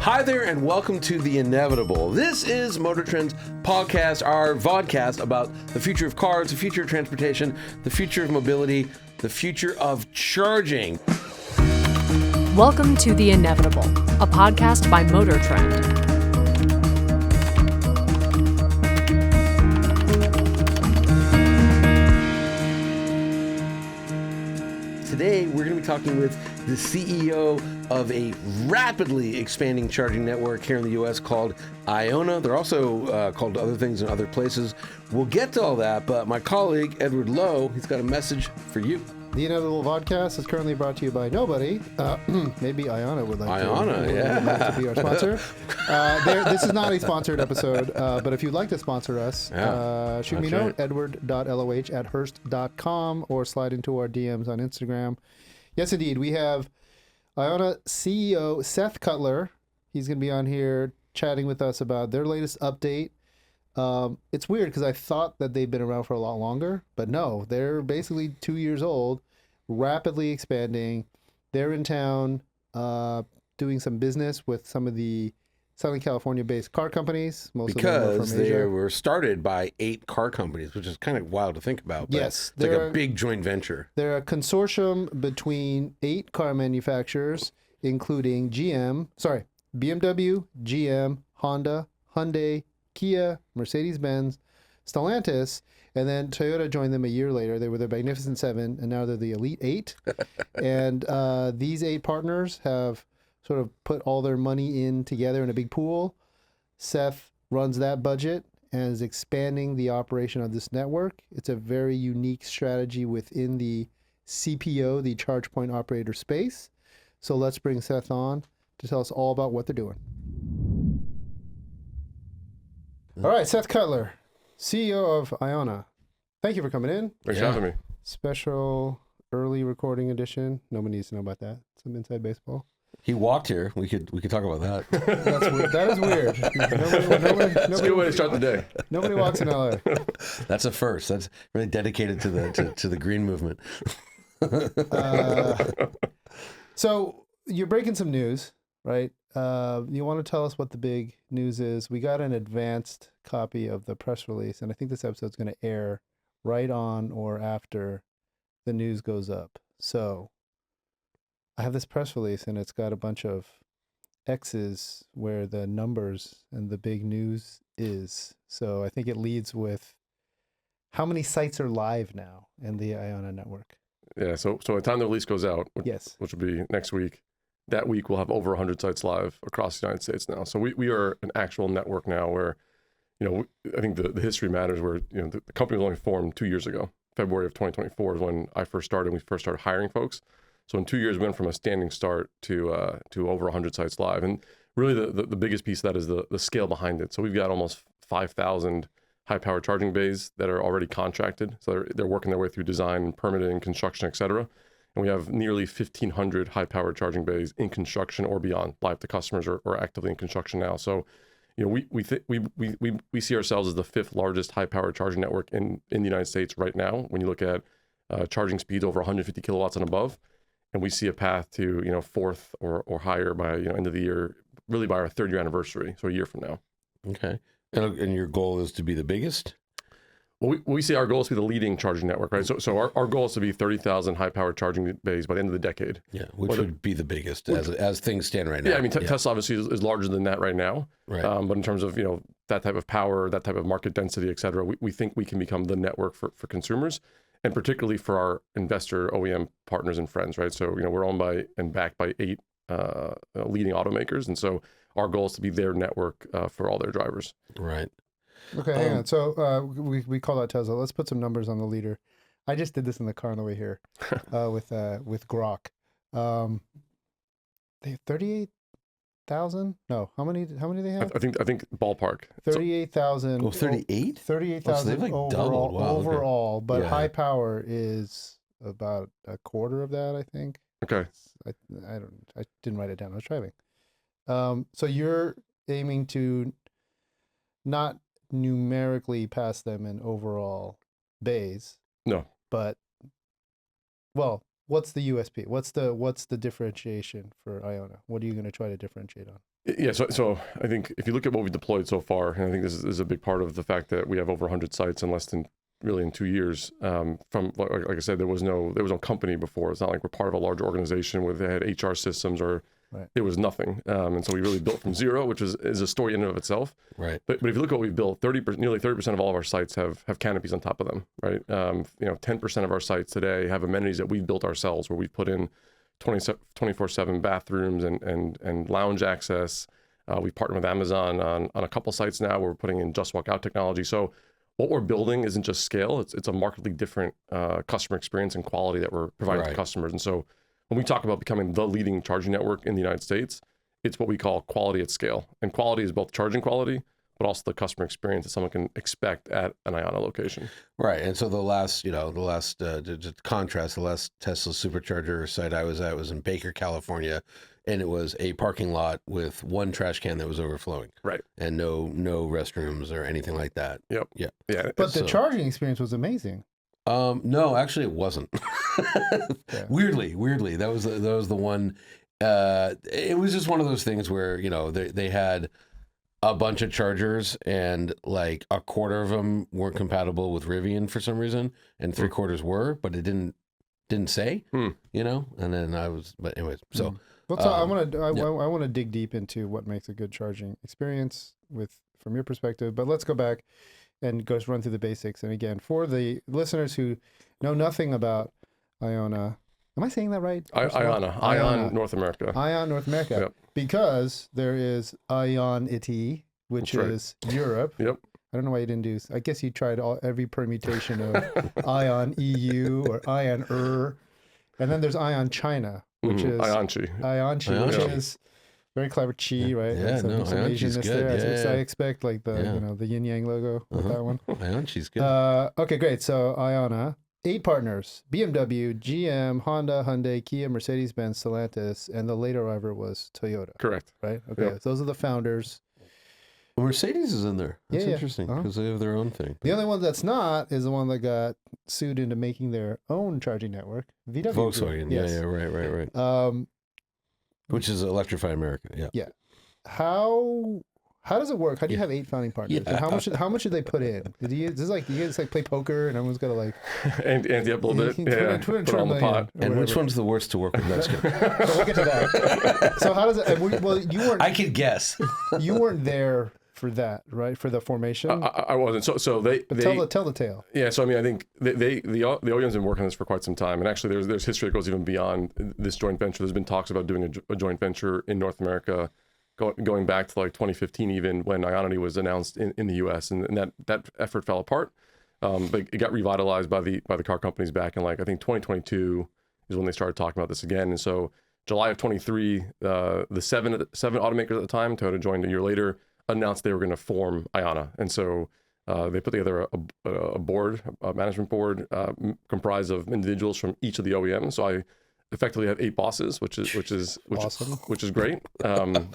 Hi there, and welcome to The Inevitable. This is MotorTrend's podcast, our vodcast about the future of cars, the future of transportation, the future of mobility, the future of charging. Welcome to The Inevitable, a podcast by MotorTrend. Today, we're going to be talking with the CEO of a rapidly expanding charging network here in the U.S. called IONNA. They're also called other things in other places. We'll get to all that, but my colleague, Edward Lowe, he's got a message for you. The Inevitable Vodcast is currently brought to you by nobody. Maybe IONNA would like to be our sponsor. This is not a sponsored episode, but if you'd like to sponsor us, shoot me a note, edward.loh@hearst.com, or slide into our DMs on Instagram. Yes, indeed. We have IONNA CEO Seth Cutler. He's going to be on here chatting with us about their latest update. It's weird because I thought that they've been around for a lot longer, but no, they're basically 2 years old, rapidly expanding. They're in town doing some business with some of the Southern California-based car companies. Most of them are from Asia. They were started by 8 car companies, which is kind of wild to think about. But yes, it's like a big joint venture. They're a consortium between 8 car manufacturers, including BMW, GM, Honda, Hyundai, Kia, Mercedes-Benz, Stellantis, and then Toyota joined them a year later. They were the Magnificent Seven, and now they're the Elite Eight. And these 8 partners have sort of put all their money in together in a big pool. Seth runs that budget and is expanding the operation of this network. It's a very unique strategy within the CPO, the charge point operator space. So let's bring Seth on to tell us all about what they're doing. All right, Seth Cutler, CEO of IONNA. Thank you for coming in. Thanks for having me. Special early recording edition. Nobody needs to know about that. Some inside baseball. He walked here. We could talk about that. That's weird. That is weird. It's a good way to start the day. Nobody walks in LA. That's a first. That's really dedicated to the green movement. So you're breaking some news, right? You want to tell us what the big news is? We got an advanced copy of the press release, and I think this episode's going to air right on or after the news goes up. So I have this press release, and it's got a bunch of X's where the numbers and the big news is. So I think it leads with how many sites are live now in the IONNA network. Yeah, so by the time the release goes out, Yes, which will be next week, that week we'll have over 100 sites live across the United States now. So we are an actual network now where, I think the history matters where, the company was only formed 2 years ago. February of 2024 is when I first started. We first started hiring folks. So in 2 years, we went from a standing start to over 100 sites live. And really the biggest piece of that is the scale behind it. So we've got almost 5,000 high-powered charging bays that are already contracted. So they're working their way through design, permitting, construction, et cetera. And we have nearly 1,500 high-powered charging bays in construction or beyond, live to customers or actively in construction now. So, we see ourselves as the 5th largest high-powered charging network in the United States right now. When you look at charging speeds over 150 kilowatts and above, and we see a path to 4th or higher by end of the year, really by our 3rd year anniversary, so a year from now. Okay, and your goal is to be the biggest? Well, we say our goal is to be the leading charging network, right? So our goal is to be 30,000 high-powered charging bays by the end of the decade. Yeah, which would be the biggest as things stand right now. Yeah, I mean, Tesla obviously is larger than that right now. Right. But in terms of, that type of power, that type of market density, et cetera, we think we can become the network for consumers, and particularly for our investor OEM partners and friends, right? So, we're owned by and backed by 8 leading automakers. And so our goal is to be their network for all their drivers. Right. Okay, hang on. So we call that Tesla. Let's put some numbers on the leader. I just did this in the car on the way here with Grok. They have 38,000. No, how many do they have? I think ballpark 38,000. Oh, 38? 38,000 like overall. doubled. Wow, overall, okay. but Yeah. high power is about a quarter of that, I think. Okay. I didn't write it down. I was driving. So you're aiming to not numerically pass them in overall bays. No. But what's the USP? What's the differentiation for IONNA? What are you going to try to differentiate on? Yeah, so I think if you look at what we've deployed so far, and I think this is a big part of the fact that we have over 100 sites in less than really in 2 years. From like I said, there was no company before. It's not like we're part of a large organization where they had HR systems or there was nothing. And so we really built from zero, which is a story in and of itself. Right. But if you look at what we've built, nearly 30% of all of our sites have canopies on top of them. Right. 10% of our sites today have amenities that we've built ourselves, where we've put in 24/7 bathrooms and lounge access. We partnered with Amazon on a couple sites now where we're putting in just walk out technology. So what we're building isn't just scale, it's a markedly different customer experience and quality that we're providing to customers. And so when we talk about becoming the leading charging network in the United States, it's what we call quality at scale. And quality is both charging quality, but also the customer experience that someone can expect at an IONNA location. Right. And so the last to contrast, the last Tesla Supercharger site I was at was in Baker, California, and it was a parking lot with one trash can that was overflowing. Right. And no restrooms or anything like that. Yep. Yeah. Yeah. But the charging experience was amazing. No, actually it wasn't. Weirdly, that was the one. It was just one of those things where, they had a bunch of chargers and like a quarter of them weren't compatible with Rivian for some reason, and 3/4 were, but it didn't say, and then but anyways, so. Well, I want to dig deep into what makes a good charging experience from your perspective, but let's go back and go run through the basics. And again, for the listeners who know nothing about IONNA, am I saying that right? IONNA, ION North America. ION North America, Yep. Because there is IONNIT, which is Europe. Yep. I don't know why you didn't do. I guess you tried every permutation of ION EU or ION and then there's ION China, which is IONCHI, which is very clever chi, right? Yeah, some IONCHI's Asianness good. there. Yeah. I expect like the yin yang logo with that one. IONCHI's good. Okay, great. So IONNA, 8 partners: BMW, GM, Honda, Hyundai, Kia, Mercedes-Benz, Stellantis, and the later arriver was Toyota. Correct. Right. Okay. Yep. So those are the founders. Mercedes is in there. That's Yeah. interesting because they have their own thing. The only one that's not is the one that got sued into making their own charging network, VW. Volkswagen. Yes. Yeah, right. Which is Electrify America. Yeah. Yeah. How does it work? How do you have 8 founding partners? Yeah. And how much did they put in? Is this like you guys like play poker and everyone's got to like and up a little bit. Yeah. Put it on the pot. And which one's the worst to work with? That's good. So we'll get to that. So how does it? You weren't. I could guess. You weren't there for that, right? For the formation. I wasn't. So they tell the tale. Yeah. So I mean, I think the OEM's been working on this for quite some time, and actually there's history that goes even beyond this joint venture. There's been talks about doing a joint venture in North America, going back to like 2015, even when IONNA was announced in the U.S. and that effort fell apart. But it got revitalized by the car companies back in like I think 2022 is when they started talking about this again. And so July of 23, the seven automakers at the time, Toyota joined a year later, announced they were going to form IONNA. And so they put together a management board comprised of individuals from each of the OEMs. So I effectively have 8 bosses, which is Awesome. which is great. But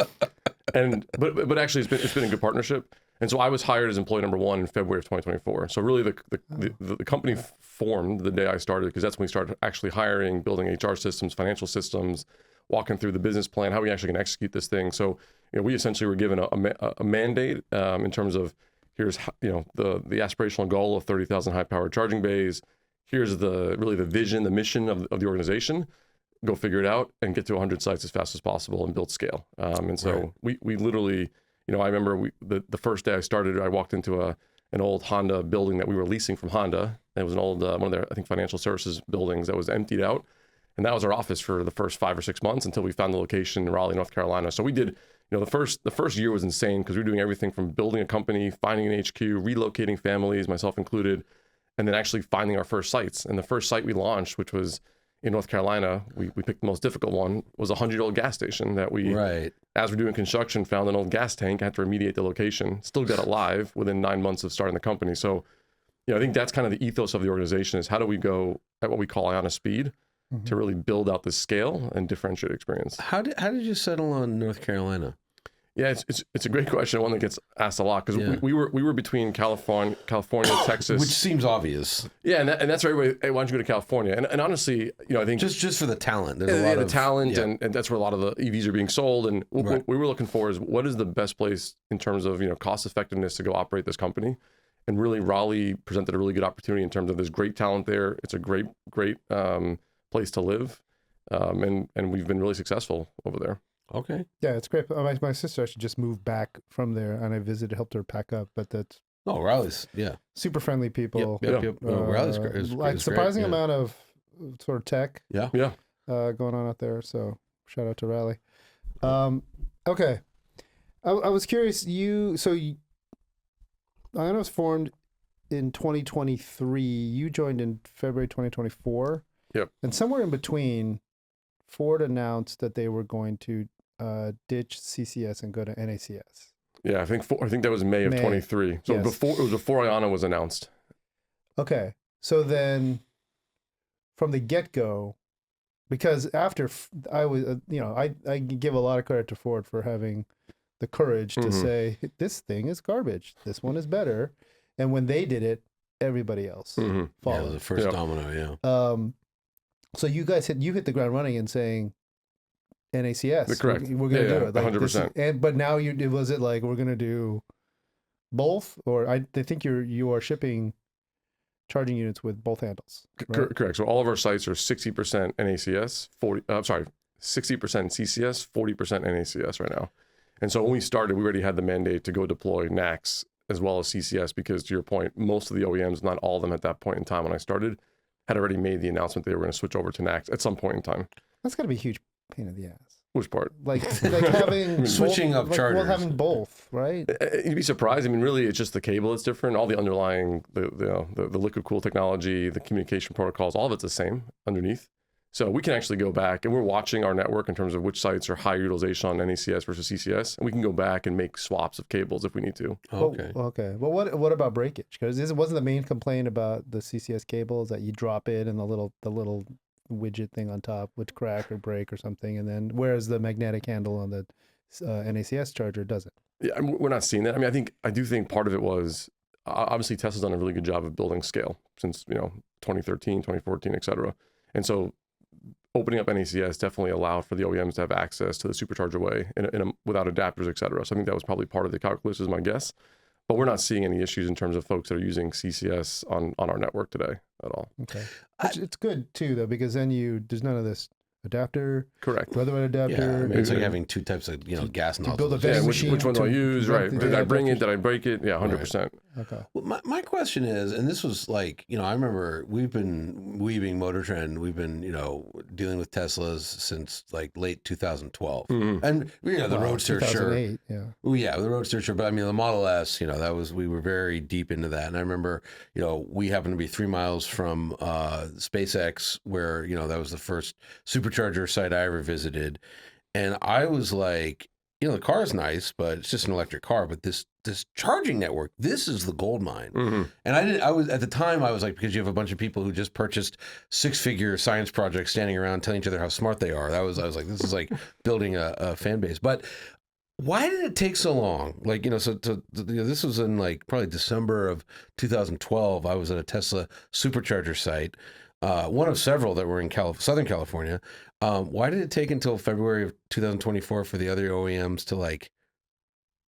actually it's been a good partnership. And so I was hired as employee number 1 in February of 2024. So really the company formed the day I started, because that's when we started actually hiring, building HR systems, financial systems, walking through the business plan, how we actually can execute this thing. So we essentially were given a mandate in terms of here's the aspirational goal of 30,000 high-powered charging bays. Here's the vision, the mission of the organization. Go figure it out and get to 100 sites as fast as possible and build scale. And so we literally, I remember the first day I started, I walked into an old Honda building that we were leasing from Honda. It was an old one of their, I think, financial services buildings that was emptied out. And that was our office for the first 5 or 6 months until we found the location in Raleigh, North Carolina. So we did, the first year was insane because we were doing everything from building a company, finding an HQ, relocating families, myself included, and then actually finding our first sites. And the first site we launched, which was in North Carolina, we picked the most difficult one, was a 100-year-old gas station that we, as we're doing construction, found an old gas tank, had to remediate the location, still got it live within 9 months of starting the company. So, I think that's kind of the ethos of the organization is how do we go at what we call IONNA speed to really build out the scale and differentiate experience. How did you settle on North Carolina? Yeah, it's a great question, one that gets asked a lot because Yeah. we were between California, Texas, Which seems obvious. yeah, and that's why everybody, hey, why don't you go to California? And honestly, I think Just for the talent. There's a lot the of talent, yeah. and that's where a lot of the EVs are being sold. And what Right. we were looking for is what is the best place in terms of cost effectiveness to go operate this company. And really, Raleigh presented a really good opportunity in terms of there's great talent there. It's a great place to live, and we've been really successful over there. Okay. Yeah, it's great. My sister actually just moved back from there, and I visited, helped her pack up. But that's Oh, Raleigh's. Yeah. super friendly people. Yep. No, Raleigh's is Like is surprising great. amount of sort of tech Yeah. Yeah. going on out there. So shout out to Raleigh. Okay, I was curious. I know it was formed in 2023. You joined in February 2024. Yep. And somewhere in between, Ford announced that they were going to ditch CCS and go to NACS. Yeah, I think that was May of May. 23. So Yes. before IONNA was announced. Okay, so then from the get-go, because after I was, I give a lot of credit to Ford for having the courage to say this thing is garbage, this one is better, and when they did it, everybody else Yeah, it was followed. the first Yeah. domino. Yeah. So you guys hit the ground running and saying NACS, Correct. We're gonna Yeah, do it, like, 100%. but now was it like we're gonna do both, or I think you are shipping charging units with both handles, right? Correct. So all of our sites are 60% NACS, 60% CCS, 40% NACS right now. And so when we started, we already had the mandate to go deploy NACS as well as CCS because, to your point, most of the OEMs, not all of them at that point in time when I started, had already made the announcement they were going to switch over to NACS at some point in time. That's gotta be a huge pain in the ass. Which part? Like having Switching both, up well, chargers. having both, right? You'd be surprised. I mean, really, it's just the cable that's different. All the underlying, the liquid cool technology, the communication protocols, all of it's the same underneath. So we can actually go back and we're watching our network in terms of which sites are high utilization on NACS versus CCS, and we can go back and make swaps of cables if we need to. Okay. Okay. Well, what about breakage? Because this wasn't the main complaint about the CCS cables that you drop it and the little widget thing on top would crack or break or something, and then whereas the magnetic handle on the NACS charger doesn't. Yeah, I mean, we're not seeing that. I mean, I do think part of it was obviously Tesla's done a really good job of building scale since 2013, 2014, et cetera. And so opening up NACS definitely allowed for the OEMs to have access to the supercharger way without adapters, et cetera. So I think that was probably part of the calculus, is my guess. But we're not seeing any issues in terms of folks that are using CCS on our network today at all. Okay. It's good too though, because then there's none of this adapter, Correct. weatherwide Yeah. I adapter. mean, it's like having two types of gas nozzles. build a Yeah, vending which machine one do I to use? run Right. the Did I bring it? adapters. Did I break it? Yeah, 100%. Okay. Well, my question is, and this was like, I remember we being MotorTrend, we've been, dealing with Teslas since like late 2012. And, the Roadster, sure. 2008, yeah. Well, yeah, the Roadster, sure. But I mean, the Model S, we were very deep into that. And I remember, we happened to be 3 miles from SpaceX, where, that was the first supercharger site I ever visited. And I was like, the car is nice, but it's just an electric car. But this charging network, this is the gold mine. And I was at the time, I was like, because you have a bunch of people who just purchased 6-figure science projects standing around telling each other how smart they are. I was like, this is like building a fan base. But why did it take so long? Like, this was in like probably December of 2012. I was at a Tesla Supercharger site, one of several that were in Southern California. Why did it take until February of 2024 for the other OEMs to like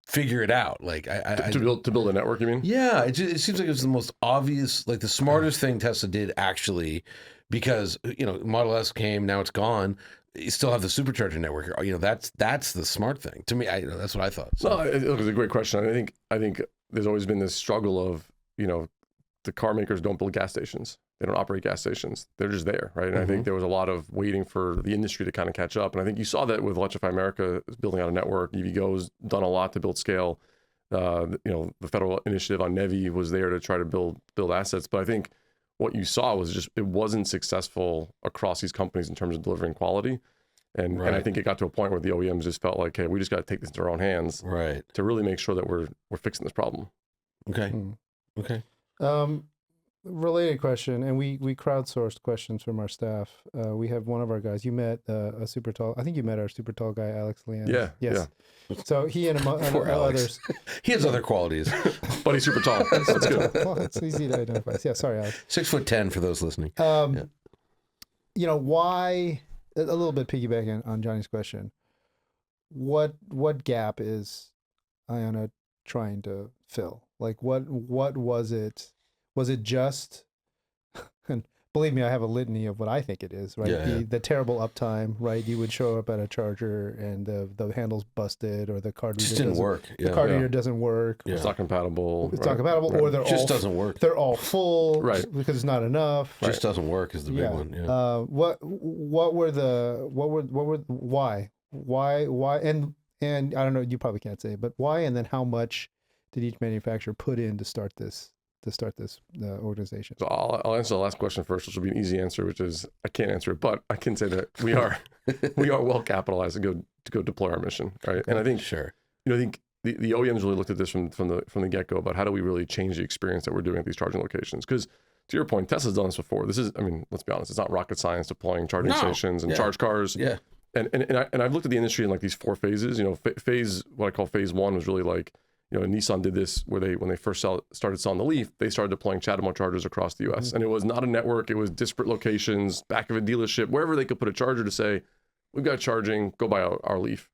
figure it out? Like To build a network, you mean? Yeah, it seems like it was the most obvious, like the smartest thing Tesla did actually, because Model S came, now it's gone. You still have the supercharger network. That's the smart thing to me. That's what I thought. So. No, it's a great question. I think there's always been this struggle of the car makers don't build gas stations. They don't operate gas stations. They're just there, right? And I think there was a lot of waiting for the industry to kind of catch up. And I think you saw that with Electrify America building out a network. EVgo's done a lot to build scale. The federal initiative on NEVI was there to try to build assets. But I think what you saw was just it wasn't successful across these companies in terms of delivering quality. And I think it got to a point where the OEMs just felt like, hey, we just got to take this into our own hands, right, to really make sure that we're fixing this problem. Okay. Okay. Related question, and we crowdsourced questions from our staff. We have one of our guys. You met a super tall. I think you met our super tall guy, Alex Leanne. Yeah. Yes. So he and Poor Alex. others. He has other qualities. But he's super tall. That's good. Well, it's easy to identify. Yeah. Sorry, Alex. 6'10" for those listening. You know, why? A little bit piggybacking on Johnny's question. What gap is IONNA trying to fill? Like, what was it? Was it just, and believe me, I have a litany of what I think it is, right? Yeah, The terrible uptime, right? You would show up at a charger and the handle's busted, or the card reader Just didn't work. The card reader doesn't work. Yeah. It's not compatible. It's not compatible, or they're Just all doesn't work. They're all full, Right. Because it's not enough. Just doesn't work is the big one. Yeah. Why and I don't know, you probably can't say, but why, and then how much did each manufacturer put in to start this organization? So I'll answer the last question first, which will be an easy answer, which is I can't answer it, but I can say that we are well capitalized to go deploy our mission, right? Okay. And I think Sure. I think the OEMs really looked at this from the get go about how do we really change the experience that we're doing at these charging locations. Because to your point, Tesla's done this before. This is, I mean, let's be honest, it's not rocket science deploying charging stations and charge cars. Yeah. And I've looked at the industry in like these 4 phases. You know, what I call phase 1 was really like, you know, Nissan did this where when they first started selling the Leaf, they started deploying CHAdeMO chargers across the U.S. And it was not a network; it was disparate locations, back of a dealership, wherever they could put a charger to say, "We've got charging. Go buy our Leaf."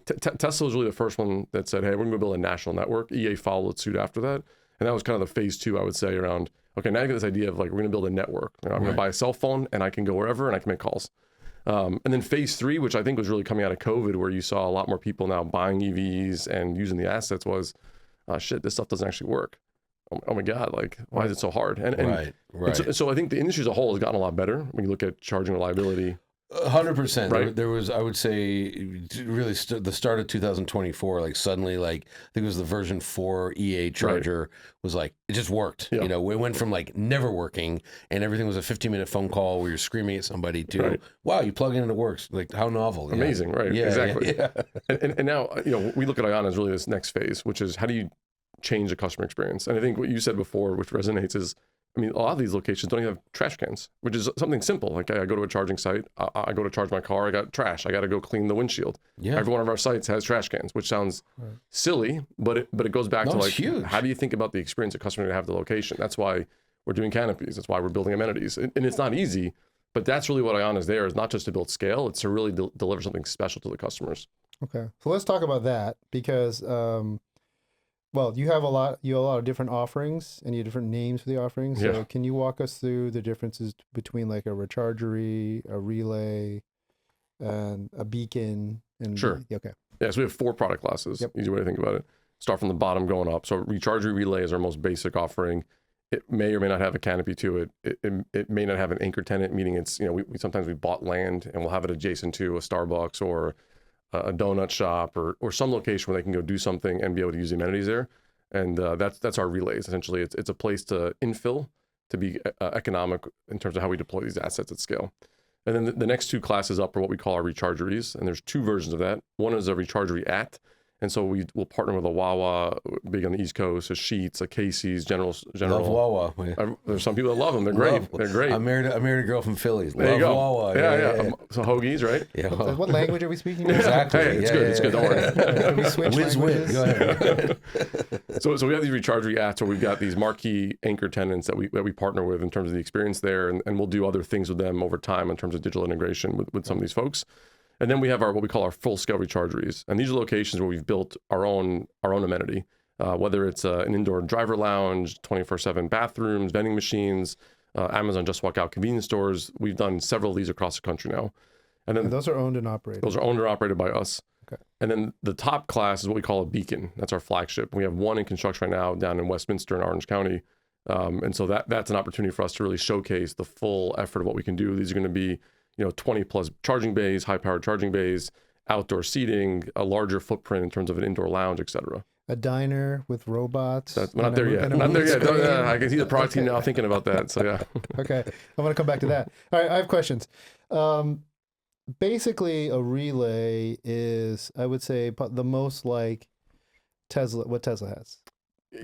Tesla was really the first one that said, "Hey, we're going to build a national network." EA followed suit after that, and that was kind of the phase 2, I would say, around. Okay, now you get this idea of like we're going to build a network. You know, I'm going to buy a cell phone and I can go wherever and I can make calls. And then phase 3, which I think was really coming out of COVID, where you saw a lot more people now buying EVs and using the assets, was, shit, this stuff doesn't actually work. Oh my God, like, why is it so hard? And Right. so I think the industry as a whole has gotten a lot better when you look at charging reliability. 100%. Right. There was, I would say, really the start of 2024. Like suddenly, like I think it was the version 4 EA charger was like it just worked. Yeah. You know, it went from like never working and everything was a 15-minute phone call where you're screaming at somebody to wow, you plug in and it works. Like how novel. Amazing, right? Yeah, Exactly. Yeah. And now, you know, we look at IONNA as really this next phase, which is how do you change the customer experience? And I think what you said before, which resonates, is, I mean, a lot of these locations don't even have trash cans, which is something simple. Like I go to a charging site, I go to charge my car, I got trash, I got to go clean the windshield. Yeah. Every one of our sites has trash cans, which sounds silly, but it goes back to like, huge. how do you think about the experience a customer to have at the location? That's why we're doing canopies. That's why we're building amenities. And it's not easy, but that's really what IONNA is there, is not just to build scale, it's to really deliver something special to the customers. Okay, so let's talk about that because, well, you have a lot of different offerings and you have different names for the offerings. So Yeah. can you walk us through the differences between like a rechargery, a relay, and a beacon? And Sure. Okay. Yeah, so we have 4 product classes. Yep. Easy way to think about it. Start from the bottom going up. So rechargery relay is our most basic offering. It may or may not have a canopy to it. It may not have an anchor tenant, meaning it's, you know, we sometimes we bought land and we'll have it adjacent to a Starbucks or a donut shop or some location where they can go do something and be able to use the amenities there. And that's our relays. Essentially, it's a place to infill, to be economic in terms of how we deploy these assets at scale. And then the next 2 classes up are what we call our rechargeries. And there's 2 versions of that. One is a rechargery at. And so we'll partner with a Wawa, big on the East Coast, a Sheetz, a Casey's, General. Love Wawa. There's some people that love them. They're great. They're great. I married a girl from Philly. There you go. Wawa. Yeah. So hoagies, right? Yeah. What language are we speaking? Exactly. Hey, it's good. It's good. Don't worry. Can we switch languages? Go ahead. So we have these rechargery apps where we've got these marquee anchor tenants that we partner with in terms of the experience there, and we'll do other things with them over time in terms of digital integration with some of these folks. And then we have what we call our full-scale rechargeries, and these are locations where we've built our own amenity, whether it's an indoor driver lounge, 24/7 bathrooms, vending machines, Amazon Just Walk Out convenience stores. We've done several of these across the country now. And then And those are owned and operated. those are owned or operated by us. Okay. And then the top class is what we call a beacon. That's our flagship. We have one in construction right now down in Westminster in Orange County. And so that's an opportunity for us to really showcase the full effort of what we can do. These are going to be, you know, 20 plus charging bays, high powered charging bays, outdoor seating, a larger footprint in terms of an indoor lounge, et cetera. A diner with robots. We're not there yet. Not there yet. I can see the product team now thinking about that. So yeah. Okay, I'm gonna come back to that. All right, I have questions. Basically, a relay is, I would say, the most like what Tesla has.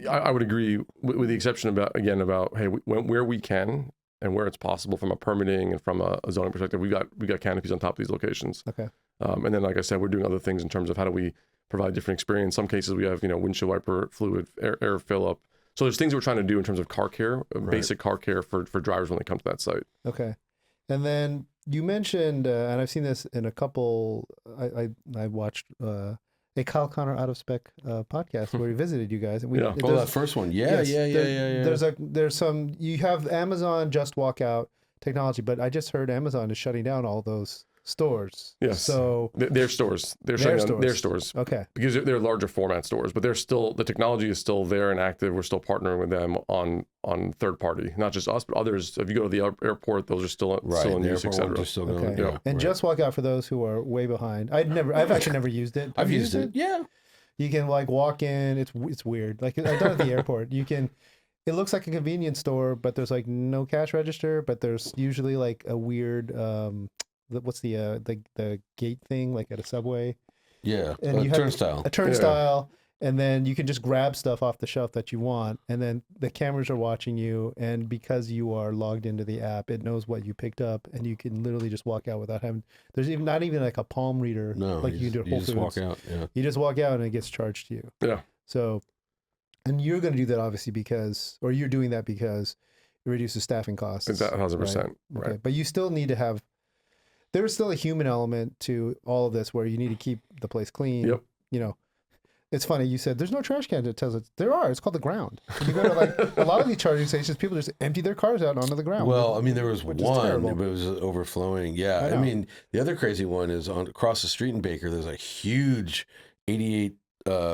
I would agree with the exception about hey, where we can and where it's possible from a permitting and from a zoning perspective, we got canopies on top of these locations. Okay. And then, like I said, we're doing other things in terms of how do we provide different experience. Some cases we have, windshield wiper fluid, air fill up. So there's things we're trying to do in terms of car care, basic car care for drivers when they come to that site. Okay. And then you mentioned, and I've seen this in a couple, I watched a Kyle Connor Out of Spec podcast where he visited you guys. And Yeah. That first one. Yeah. There's some, you have Amazon Just Walk Out technology, but I just heard Amazon is shutting down all those stores. Yes. So their stores. They're shutting down their stores. Okay. Because they're larger format stores, but the technology is still there and active. We're still partnering with them on third party, not just us, but others. If you go to the airport, those are still in use, etc. Okay. Yeah. And Just Walk Out, for those who are way behind, I've actually never used it. I've used it. Yeah. You can like walk in. It's weird. Like I've done it at the airport. It looks like a convenience store, but there's like no cash register. But there's usually like a weird what's the gate thing like at a subway? Yeah, and you have turnstile. A turnstile, and then you can just grab stuff off the shelf that you want, and then the cameras are watching you, and because you are logged into the app, it knows what you picked up, and you can literally just walk out without having. There's not even like a palm reader. No, like you do at Whole Foods. You just walk out. Yeah. You just walk out, and it gets charged to you. Yeah. So, and you're going to do that obviously you're doing that because it reduces staffing costs. 1,000%. Right. Okay, but you still need to have. There's still a human element to all of this where you need to keep the place clean. Yep. It's funny. You said there's no trash cans at Tesla. There are. It's called the ground. You go to like a lot of these charging stations, people just empty their cars out onto the ground. Well, I mean, there was one, but it was overflowing. Yeah. I mean, the other crazy one is across the street in Baker, there's a huge 88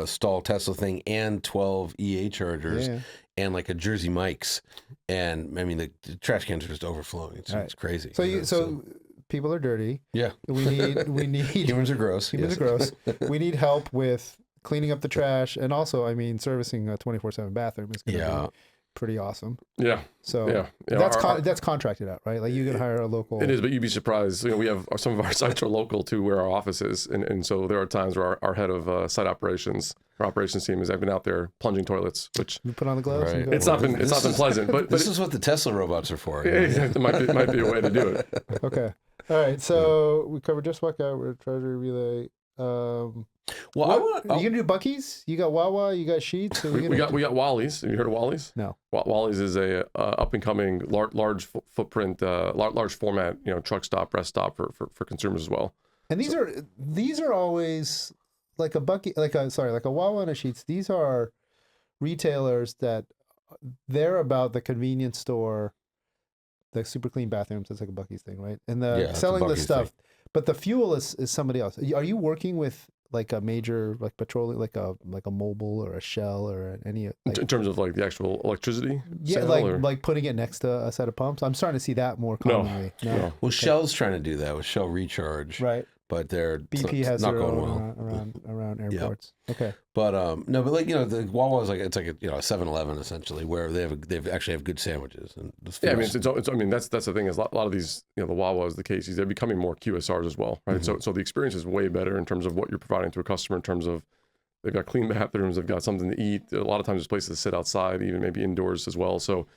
stall Tesla thing and 12 EA chargers and like a Jersey Mike's. And I mean, the trash cans are just overflowing. It's crazy. So people are dirty. Yeah. We need humans are gross. Humans are gross. We need help with cleaning up the trash, and also, I mean, servicing a 24/7 bathroom is going to be pretty awesome. Yeah. So that's contracted out, right? Like you can hire a local. It is, but you'd be surprised. We have some of our sites are local to where our office is, and so there are times where our head of site operations, our operations team, I've been out there plunging toilets, which you put on the gloves. Right. It's not been pleasant, but this is what the Tesla robots are for. It might be a way to do it. Okay. All right. So we covered Just Walk Out. We're Treasury Relay. Are you gonna do Buc-ee's? You got Wawa, you got Sheetz. We got Wally's. Have you heard of Wally's? No. Wally's is a up and coming large footprint, large format, truck stop, rest stop for consumers as well. And these are always like a Buc-ee, like a Wawa and a Sheetz. These are retailers that they're about the convenience store, the super clean bathrooms. It's like a Buc-ee's thing, right? And selling the stuff. Thing. But the fuel is somebody else. Are you working with like a major like petroleum, like a Mobil or a Shell or any in terms of like the actual electricity? Yeah, like putting it next to a set of pumps. I'm starting to see that more commonly. No. Well, Shell's trying to do that with Shell Recharge, right? But BP has not their going own well around airports. Yep. Okay. But no, but like the Wawa is it's like a 7-Eleven essentially, where they actually have good sandwiches and I mean that's the thing is a lot of these the Wawas, the Casey's, they're becoming more QSRs as well, right? Mm-hmm. So the experience is way better in terms of what you're providing to a customer in terms of they've got clean bathrooms, they've got something to eat. A lot of times there's places to sit outside, even maybe indoors as well. So.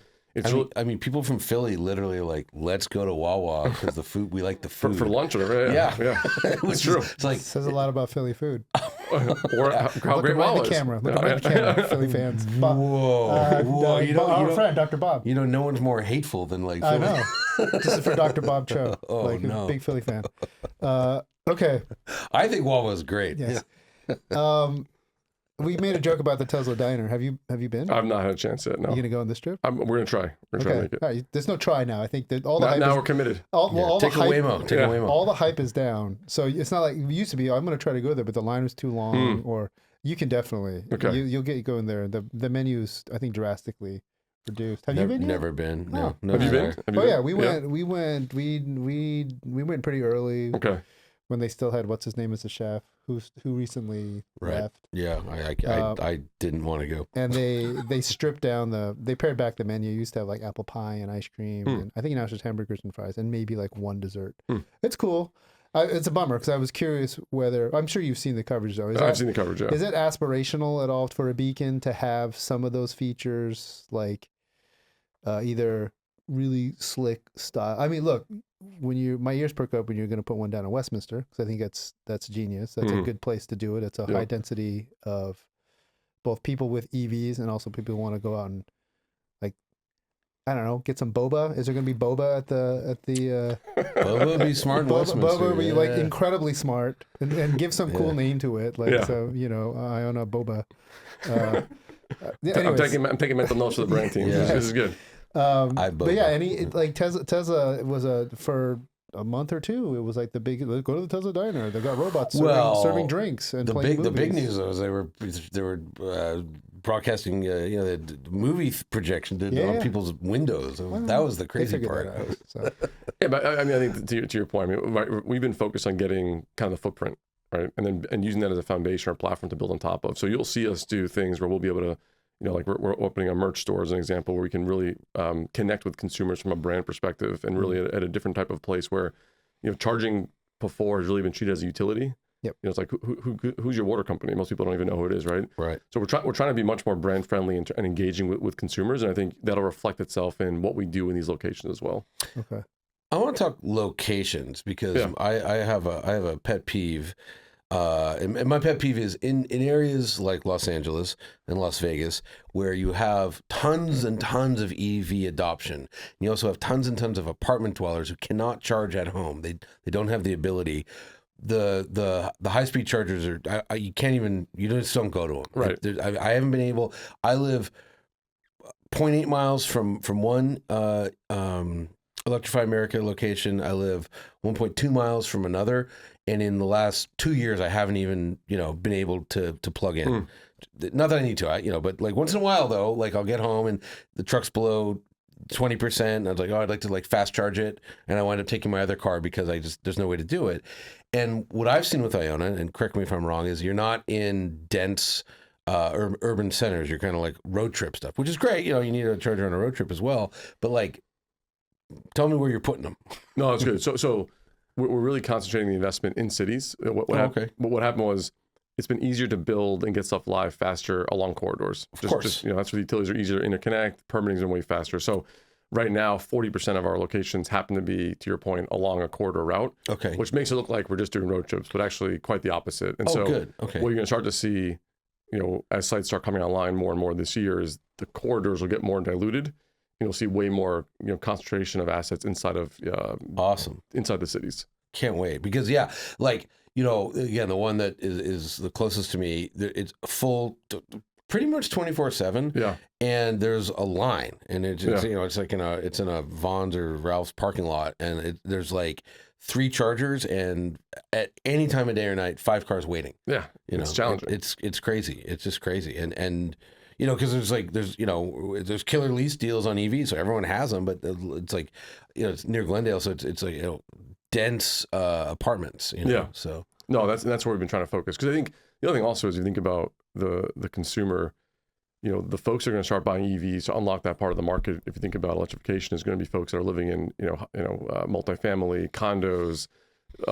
I mean, people from Philly literally are like, let's go to Wawa because the food, we like the food. For lunch or whatever. Yeah. It's true. It's like, it says a lot about Philly food. Or how great Wawa is. Look right at the camera, Philly fans. Whoa. Our friend, Dr. Bob. No one's more hateful than like Philly. I know. This is for Dr. Bob Cho. No. Big Philly fan. Okay. I think Wawa is great. Yes. Yeah. We made a joke about the Tesla diner. Have you been? I've not had a chance yet. No. You gonna go on this trip? We're gonna try. We're gonna try to make it. All right. There's no try now. I think that all the hype. Now we're committed. Take a Waymo. All the hype is down. So it's not like it used to be. I'm gonna try to go there, but the line was too long. Or you can definitely. Okay. You'll get going there. The menu is, I think, drastically reduced. Have you been yet? Never been. No. Have you been? Yeah, we went. We went pretty early. Okay. When they still had what's his name as the chef who recently left. Yeah, I didn't want to go. And they stripped down they pared back the menu. You used to have like apple pie and ice cream, and I think now it's just hamburgers and fries and maybe like one dessert. It's cool. It's a bummer because I was curious whether I'm sure you've seen the coverage though. I've seen the coverage. Yeah. Is it aspirational at all for a beacon to have some of those features, like either really slick style? I mean, look, when my ears perk up when you're going to put one down in Westminster, because I think that's genius. That's a good place to do it. It's a high density of both people with EVs and also people who want to go out and, like, I don't know, get some boba. Is there going to be boba at the Boba would be smart in Westminster. Boba would be like incredibly smart and give some cool name to it, like so IONNA boba. I'm taking mental notes for the brand team. This is good. But yeah, Tesla was for a month or two. It was like the big, go to the Tesla diner. They got robots serving drinks and playing movies. The big news was they were broadcasting the movie projection on people's windows. That was the crazy part. Yeah, but I mean, I think to your point, I mean, we've been focused on getting kind of the footprint, right, and using that as a foundation or platform to build on top of. So you'll see us do things where we'll be able to, like we're opening a merch store as an example, where we can really connect with consumers from a brand perspective, and really at a different type of place where, charging before has really been treated as a utility. Yep. It's like who's your water company? Most people don't even know who it is, right? Right. So we're trying to be much more brand friendly and engaging with consumers, and I think that'll reflect itself in what we do in these locations as well. Okay. I want to talk locations because I have a pet peeve. And my pet peeve is in areas like Los Angeles and Las Vegas, where you have tons and tons of EV adoption. And you also have tons and tons of apartment dwellers who cannot charge at home. They don't have the ability. The high speed chargers are you can't even, you just don't go to them. Right. I haven't been able. I live 0.8 miles from one Electrify America location. I live 1.2 miles from another. And in the last 2 years, I haven't even, been able to plug in. Not that I need to, but like once in a while though, like I'll get home and the truck's below 20%. And I was like, I'd like to like fast charge it. And I wind up taking my other car because there's no way to do it. And what I've seen with IONNA, and correct me if I'm wrong, is you're not in dense urban centers. You're kind of like road trip stuff, which is great. You need a charger on a road trip as well. But like, tell me where you're putting them. No, that's good. So we're really concentrating the investment in cities. What happened was it's been easier to build and get stuff live faster along corridors. Of course. That's where the utilities are easier to interconnect. Permitting is way faster. So right now, 40% of our locations happen to be, to your point, along a corridor route. Okay. Which makes it look like we're just doing road trips, but actually quite the opposite. And good. Okay. What you're going to start to see, as sites start coming online more and more this year, is the corridors will get more diluted. You'll see way more, concentration of assets inside of awesome inside the cities. Can't wait because again, the one that is the closest to me, it's full, pretty much 24/7. Yeah, and there's a line, and it's it's like it's in a Vaughn's or Ralph's parking lot, and there's like 3 chargers, and at any time of day or night, 5 cars waiting. Yeah, it's challenging. It's crazy. It's just crazy, and. Because there's killer lease deals on EVs, so everyone has them. But it's like, it's near Glendale, so it's like dense apartments. Yeah. So no, that's where we've been trying to focus. Because I think the other thing also is you think about the consumer. The folks are going to start buying EVs to unlock that part of the market. If you think about electrification, is going to be folks that are living in multifamily condos.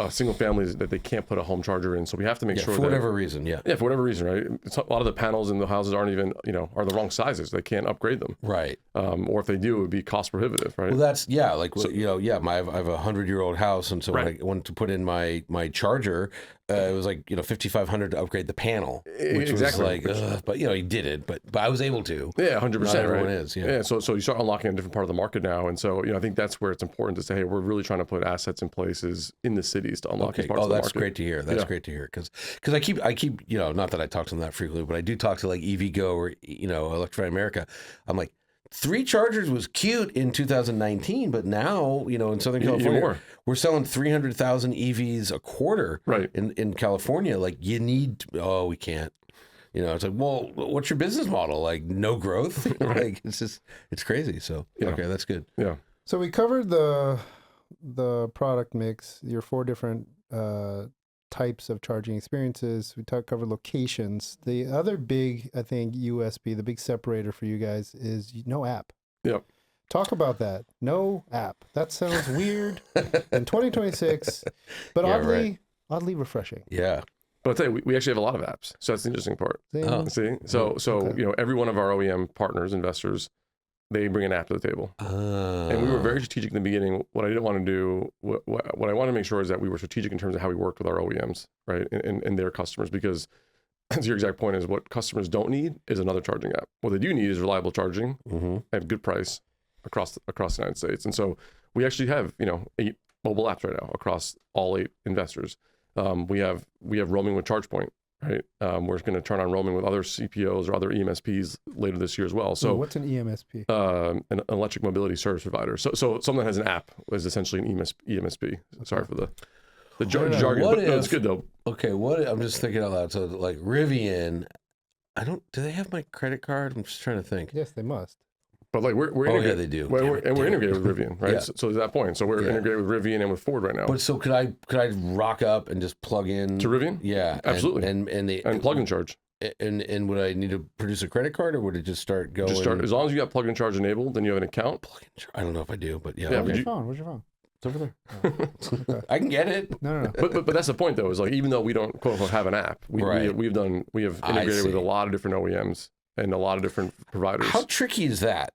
Single families that they can't put a home charger in, so we have to make sure for whatever reason, for whatever reason, right? A lot of the panels in the houses aren't even, are the wrong sizes. They can't upgrade them, right? Or if they do, it would be cost prohibitive, right? Well, that's I have a 100-year-old house, and so when I wanted to put in my charger, it was like $5,500 to upgrade the panel, which was like, but he did it, but I was able to. Yeah, 100%. Not everyone right? is. Yeah. So you start unlocking a different part of the market now, and so I think that's where it's important to say, hey, we're really trying to put assets in places in the cities to unlock these parts of the market. That's great to hear. That's great to hear because I keep not that I talk to them that frequently, but I do talk to like EVgo or Electrify America. I'm like, 3 chargers was cute in 2019, but now, in Southern California, we're selling 300,000 EVs a quarter. Right. In California. Like, we can't. It's like, well, what's your business model? Like, no growth? Like, it's crazy. So, okay, that's good. Yeah. So we covered the product mix, your 4 different types of charging experiences. We covered locations. The other big, I think, USB, the big separator for you guys is no app. Yep. Talk about that. No app. That sounds weird in 2026, but Yeah, oddly refreshing. Yeah. But I'll tell you, we actually have a lot of apps. So that's the interesting part. Oh. See? So Okay. every one of our OEM partners, investors, they bring an app to the table. And we were very strategic in the beginning. What I didn't want to do, what I want to make sure is that we were strategic in terms of how we worked with our OEMs, right? And their customers, because as your exact point is, what customers don't need is another charging app. What they do need is reliable charging at good price across the United States. And so we actually have, 8 mobile apps right now across all 8 investors. We have roaming with ChargePoint, right? We're going to turn on roaming with other CPOs or other EMSPs later this year as well. So what's an EMSP? an electric mobility service provider. So something that has an app is essentially an EMSP. Sorry for the jargon, but no, it's good though. Okay, I'm just thinking out loud. So like Rivian, do they have my credit card? I'm just trying to think. Yes, they must. But like we're integrated. Yeah, they do. We're integrated with Rivian, right? Yeah. So to that point, so we're integrated with Rivian and with Ford right now. But so could I rock up and just plug in To Rivian? Yeah, Absolutely. and plug and charge. And would I need to produce a credit card, or would it just start going? Just start as long as you got plug and charge enabled, then you have an account. Plug and charge. I don't know if I do, but yeah. Yeah, Where's but your phone? Where's your phone? It's over there. I can get it. No. But that's the point though, is like even though we don't quote unquote have an app, we have integrated with a lot of different OEMs and a lot of different providers. How tricky is that?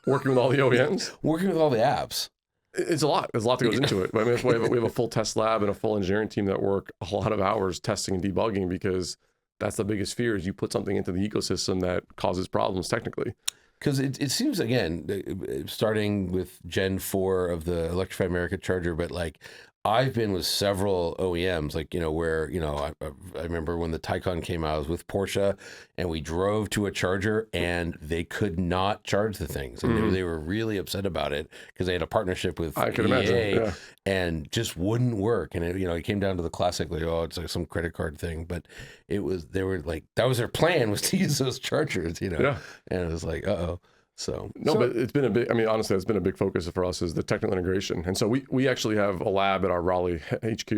Working with all the OEMs? Working with all the apps. It's a lot. There's a lot that goes into it. I mean, that's why we have a full test lab and a full engineering team that work a lot of hours testing and debugging, because that's the biggest fear is you put something into the ecosystem that causes problems technically. Because it seems, again, starting with Gen 4 of the Electrify America charger, but like I've been with several OEMs, like, where, I remember when the Taycan came out, I was with Porsche and we drove to a charger and they could not charge the things. And they were really upset about it because they had a partnerip with I could EA imagine, yeah. and just wouldn't work. And it came down to the classic, like, oh, it's like some credit card thing. But they were like, that was their plan, was to use those chargers, Yeah. And it was like, uh-oh. So but it's been a big, honestly, it's been a big focus for us is the technical integration. And so we actually have a lab at our Raleigh HQ.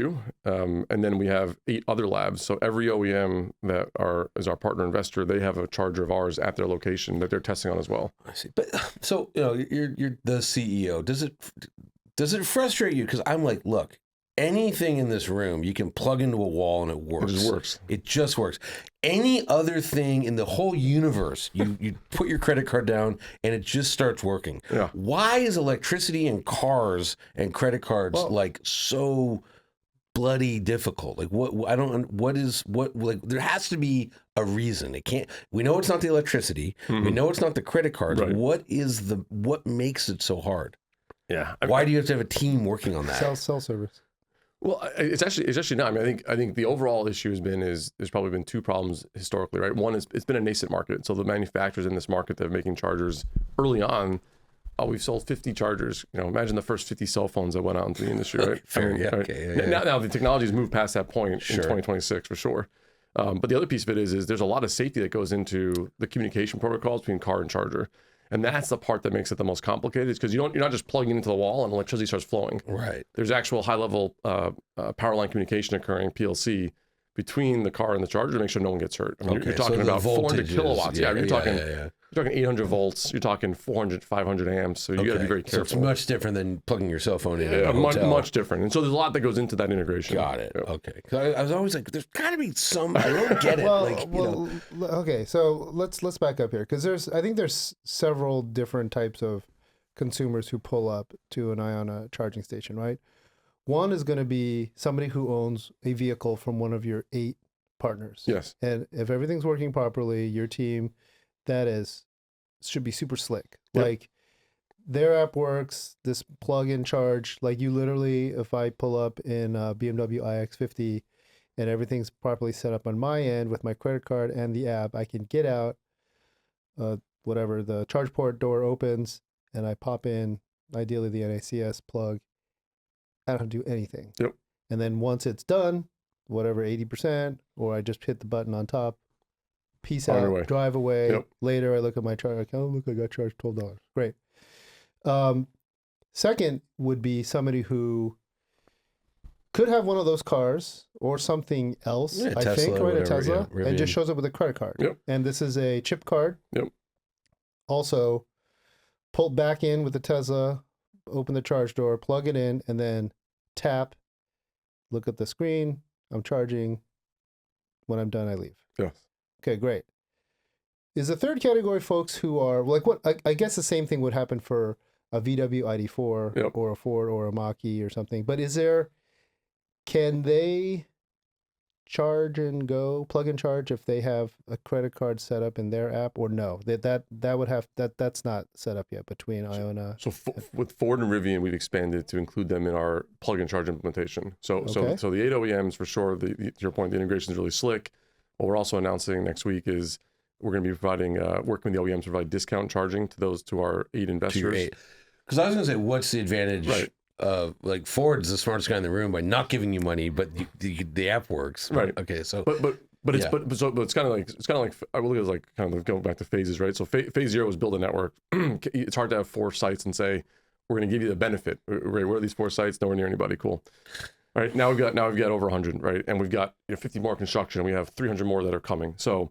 And then we have 8 other labs. So every OEM that is our partner investor, they have a charger of ours at their location that they're testing on as well. I see. But so, you're the CEO. Does it frustrate you? Because I'm like, look, anything in this room, you can plug into a wall and it works. It just works. It just works. Any other thing in the whole universe, you put your credit card down and it just starts working. Yeah. Why is electricity and cars and credit cards like so bloody difficult? Like there has to be a reason. We know it's not the electricity. We know it's not the credit cards. Right. What makes it so hard? Yeah. Why do you have to have a team working on that? Cell service. Well, it's actually not. I mean, I think the overall issue there's probably been 2 problems historically, right? One is it's been a nascent market. So the manufacturers in this market that are making chargers early on, we've sold 50 chargers. Imagine the first 50 cell phones that went out into the industry, right? Fair, right? Okay, yeah. Now the technology has moved past that point in 2026 for sure. But the other piece of it is there's a lot of safety that goes into the communication protocols between car and charger. And that's the part that makes it the most complicated, is because you're not just plugging into the wall and electricity starts flowing. Right. There's actual high-level power line communication occurring, PLC, between the car and the charger to make sure no one gets hurt. I mean, you're talking about 400 kilowatts. You're talking 800 volts. You're talking 400, 500 amps. So you got to be very careful. So it's much different than plugging your cell phone in. Yeah, much different. And so there's a lot that goes into that integration. Got it. Yeah. Okay. 'Cause I was always like, there's got to be some. I don't get it. Okay. So let's back up here, because I think there's several different types of consumers who pull up to an IONNA charging station, right? One is going to be somebody who owns a vehicle from one of your 8 partners. Yes. And if everything's working properly, your team, should be super slick. Yep. Like their app works, this plug-in charge, like you literally, if I pull up in a BMW iX50 and everything's properly set up on my end with my credit card and the app, I can get out, the charge port door opens and I pop in, ideally the NACS plug. I don't have to do anything. Yep. And then once it's done, 80%, or I just hit the button on top, peace On out, your way. drive away. Yep. Later, I look at my charge account. Look, I got charged $12. Great. Second would be somebody who could have one of those cars or something else, Yeah, I Tesla, think, right? A whatever, Tesla, yeah, and just Rivian. shows up with a credit card. Yep. And this is a chip card. Yep. Also, pull back in with the Tesla, open the charge door, plug it in, and then tap, look at the screen. I'm charging. When I'm done, I leave. Yes. Okay, great. Is the third category folks who are like what? I guess the same thing would happen for a VW ID4 Yep. or a Ford or a Mach-E or something. But can they charge and go, plug and charge if they have a credit card set up in their app, or no? That's not set up yet between IONNA. So with Ford and Rivian, we've expanded to include them in our plug and charge implementation. So Okay. the 8 OEMs for sure. To your point, the integration is really slick. What we're also announcing next week is we're going to be providing working with the OEMs to provide discount charging to our 8 investors. Because I was going to say, what's the advantage Right. of, like, Ford's the smartest guy in the room by not giving you money, but the app works. Right. Okay, so. But it's Yeah. but it's kind of like I will look at it like kind of going back to phases, right? So phase 0 was build a network. It's hard to have 4 sites and say we're going to give you the benefit. Right? Where are these 4 sites? Nowhere near anybody. Cool. All right. Now we've got over 100, right? And we've got 50 more construction, and we have 300 more that are coming. So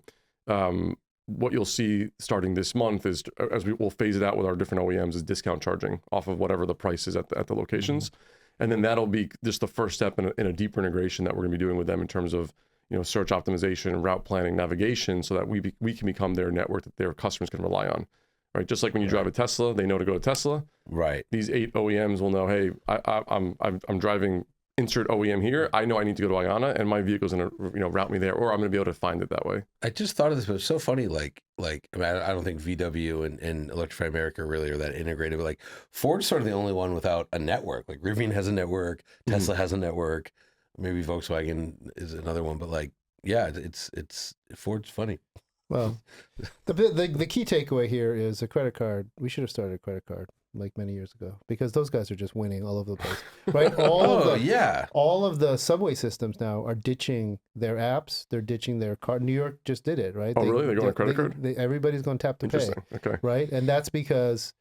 what you'll see starting this month is, as we'll phase it out with our different OEMs, is discount charging off of whatever the price is at the locations. And then that'll be just the first step in a deeper integration that we're going to be doing with them in terms of, search optimization, route planning, navigation, so that we can become their network that their customers can rely on. Right? Just like when you drive a Tesla, they know to go to Tesla. Right. These 8 OEMs will know, hey, I'm driving insert OEM here. I know I need to go to IONNA, and my vehicle's going to route me there, or I'm going to be able to find it that way. I just thought of this, but it's so funny. I don't think VW and Electrify America really are that integrated. But like Ford's sort of the only one without a network. Like Rivian has a network, Tesla has a network, maybe Volkswagen is another one. But like, yeah, it's Ford's funny. Well, the key takeaway here is a credit card. We should have started a credit card like many years ago, because those guys are just winning all over the place, right? All of the subway systems now are ditching their apps. They're ditching their card. New York just did it, right? Oh, really? They're going to credit card? Everybody's going to tap to pay. Interesting. Okay. Right? And that's because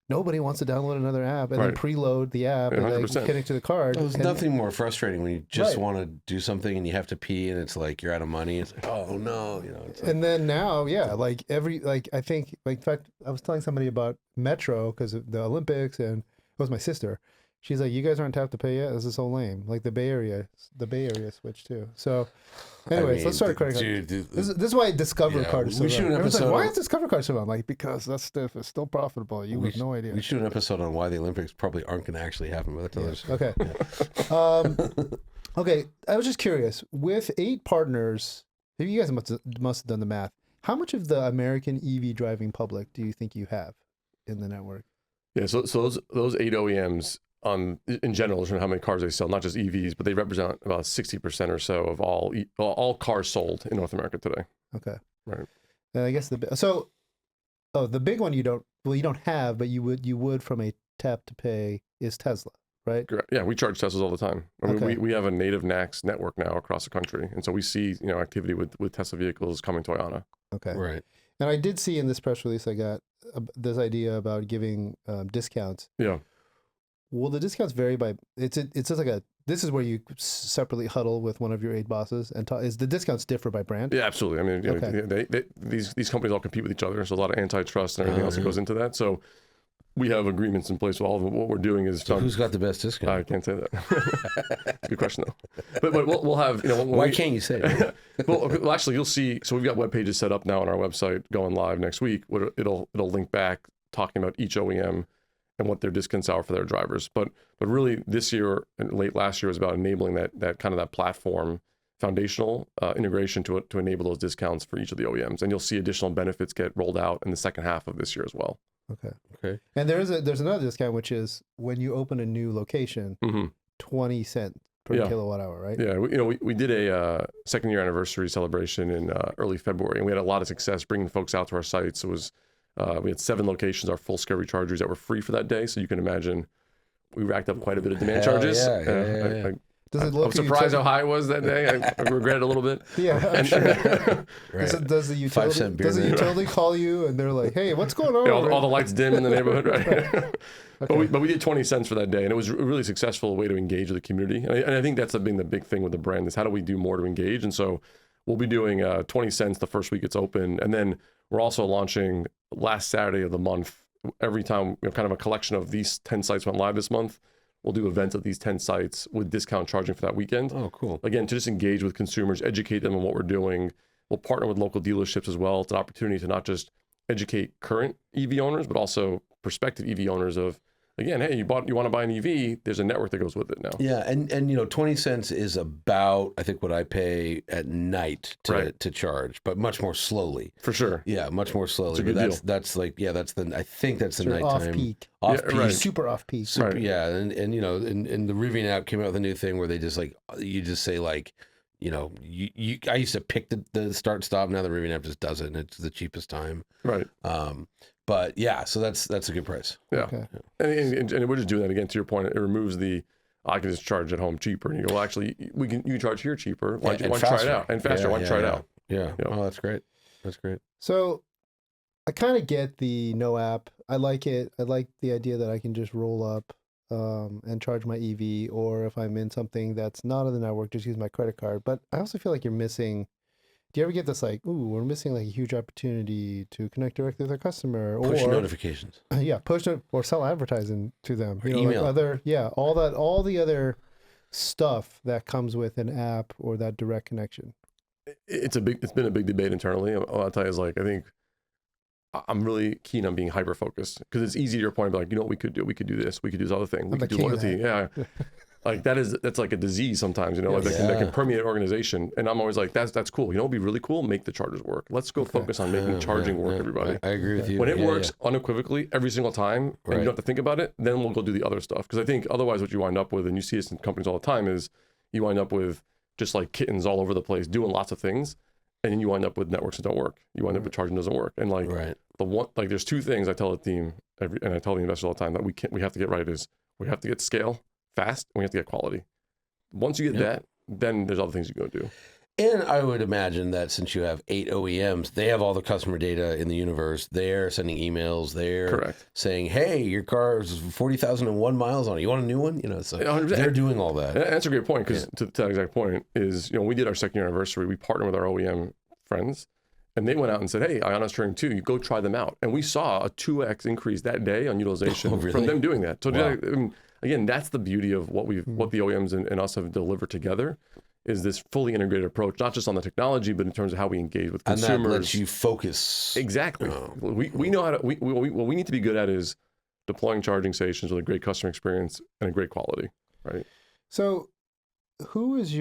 nobody wants to download another app and then preload the app and then 100%. connect to the card. There's nothing more frustrating when you just Right. want to do something and you have to pee and it's like you're out of money. It's like, oh no, it's like, And then now, I think, in fact, I was telling somebody about Metro because of the Olympics, and it was my sister. She's like, "You guys aren't tapped to pay yet? This is so lame." Like the Bay Area switched too. So, anyways, let's start a credit card. Dude, This is why Discover card is so we should do an Everyone's like, episode why on- is Discover card so on? Like, because that stuff is still profitable. You have no idea. We should do an episode on why the Olympics probably aren't going to actually happen. But that's another Okay. Okay. I was just curious. With 8 partners, you guys must have done the math. How much of the American EV driving public do you think you have in the network? Yeah. So those 8 OEMs in general, how many cars they sell, not just EVs, but they represent about 60% or so of all cars sold in North America today. Okay. Right. And I guess the big one you don't have, but you would from a tap to pay is Tesla, right? Yeah, we charge Teslas all the time. I mean, Okay. we have a native NACS network now across the country, and so we see activity with Tesla vehicles coming to IONNA. Okay. right. And I did see in this press release I got this idea about giving discounts. Yeah. Will the discounts vary by? It's just like this is where you separately huddle with one of your 8 bosses and talk. Is the discounts differ by brand? Yeah, absolutely. I mean, Okay. these companies all compete with each other. So a lot of antitrust and everything else that goes into that. So we have agreements in place with all of them. What we're doing is So who's got the best discount? I can't say that. Good question though. But we'll have Why can't you say it? well, actually, you'll see. So we've got web pages set up now on our website going live next week. It'll link back talking about each OEM and what their discounts are for their drivers. But really, this year and late last year was about enabling that kind of that platform foundational integration to enable those discounts for each of the OEMs. And you'll see additional benefits get rolled out in the second half of this year as well. Okay. And there's another discount, which is when you open a new location, 20 cents per kilowatt hour, right? Yeah, we did a second year anniversary celebration in early February, and we had a lot of success bringing folks out to our sites. It was we had 7 locations, our full scale rechargers that were free for that day. So you can imagine we racked up quite a bit of demand charges. Yeah. I'm surprised how high it was that day. I regret it a little bit. Yeah, I'm sure. Right. Does the 5 cent beer there. utility call you and they're like, "Hey, what's going on?" All the lights dim in the neighborhood, right? But we did 20 cents for that day, and it was a really successful way to engage with the community. And I think that's been the big thing with the brand is how do we do more to engage? And so we'll be doing 20 cents the first week it's open, and then we're also launching last Saturday of the month every time we have kind of a collection of these 10 sites went live this month, we'll do events at these 10 sites with discount charging for that weekend. Oh, cool. Again, to just engage with consumers, educate them on what we're doing. We'll partner with local dealerships as well. It's an opportunity to not just educate current EV owners, but also prospective EV owners of, again, hey, you want to buy an EV, there's a network that goes with it now. Yeah, and 20 cents is about, I think, what I pay at night to charge, but much more slowly. For sure. Yeah, much more slowly. It's a good deal. That's like, yeah, I think that's the Sort of nighttime. off-peak. Off-peak. Right. Super off-peak. Super, Right. yeah, and the Rivian app came out with a new thing where they just like, you just say like, I used to pick the start stop. Now the Rivian app just does it, and it's the cheapest time. Right. But yeah, so that's a good price. Yeah. Okay. And we're just doing that again, to your point. It removes I can just charge at home cheaper. And you go, well, actually, you can charge here cheaper. Why don't you try it out? And faster. Why don't you try it out? Yeah. Yep. Oh, that's great. That's great. So I kind of get the no app. I like it. I like the idea that I can just roll up and charge my EV, or if I'm in something that's not in the network, just use my credit card. But I also feel like you're missing. Do you ever get this like, ooh, we're missing like a huge opportunity to connect directly with our customer, Push or notifications. yeah, push it or sell advertising to them. Or Like email. all the other stuff that comes with an app or that direct connection. It's been a big debate internally. All I'll tell you is like, I think I'm really keen on being hyper focused, because it's easy to your point of like, you know what we could do? We could do this. We could do this other thing. We I'm could the do king of loyalty. Yeah. Like that's like a disease sometimes, like that can permeate an organization. And I'm always like, that's cool. You know, it'd be really cool. Make the chargers work. Let's go focus on making charging work, everybody. I agree with you. When it works unequivocally every single time, and you don't have to think about it, then we'll go do the other stuff. Because I think otherwise what you wind up with, and you see this in companies all the time, is you wind up with just like kittens all over the place doing lots of things, and then you wind up with networks that don't work. You wind up with charging doesn't work. And like there's two things I tell the team and I tell the investors all the time that we have to get right is we have to get scale fast, and we have to get quality. Once you get that, then there's other things you go do. And I would imagine that since you have 8 OEMs, they have all the customer data in the universe. They're sending emails. They're saying, hey, your car is 40,001 miles on it. You want a new one? So 100%. They're doing all that. And that's a great point, because to that exact point is, we did our second year anniversary. We partnered with our OEM friends, and they went out and said, hey, IONNA's turning 2. You go try them out. And we saw a 2x increase that day on utilization from them doing that. So again, that's the beauty of what the OEMs and us have delivered together, is this fully integrated approach, not just on the technology, but in terms of how we engage with consumers. And that lets you focus. Exactly. We know how to, what we need to be good at is deploying charging stations with a great customer experience and a great quality, right? So who is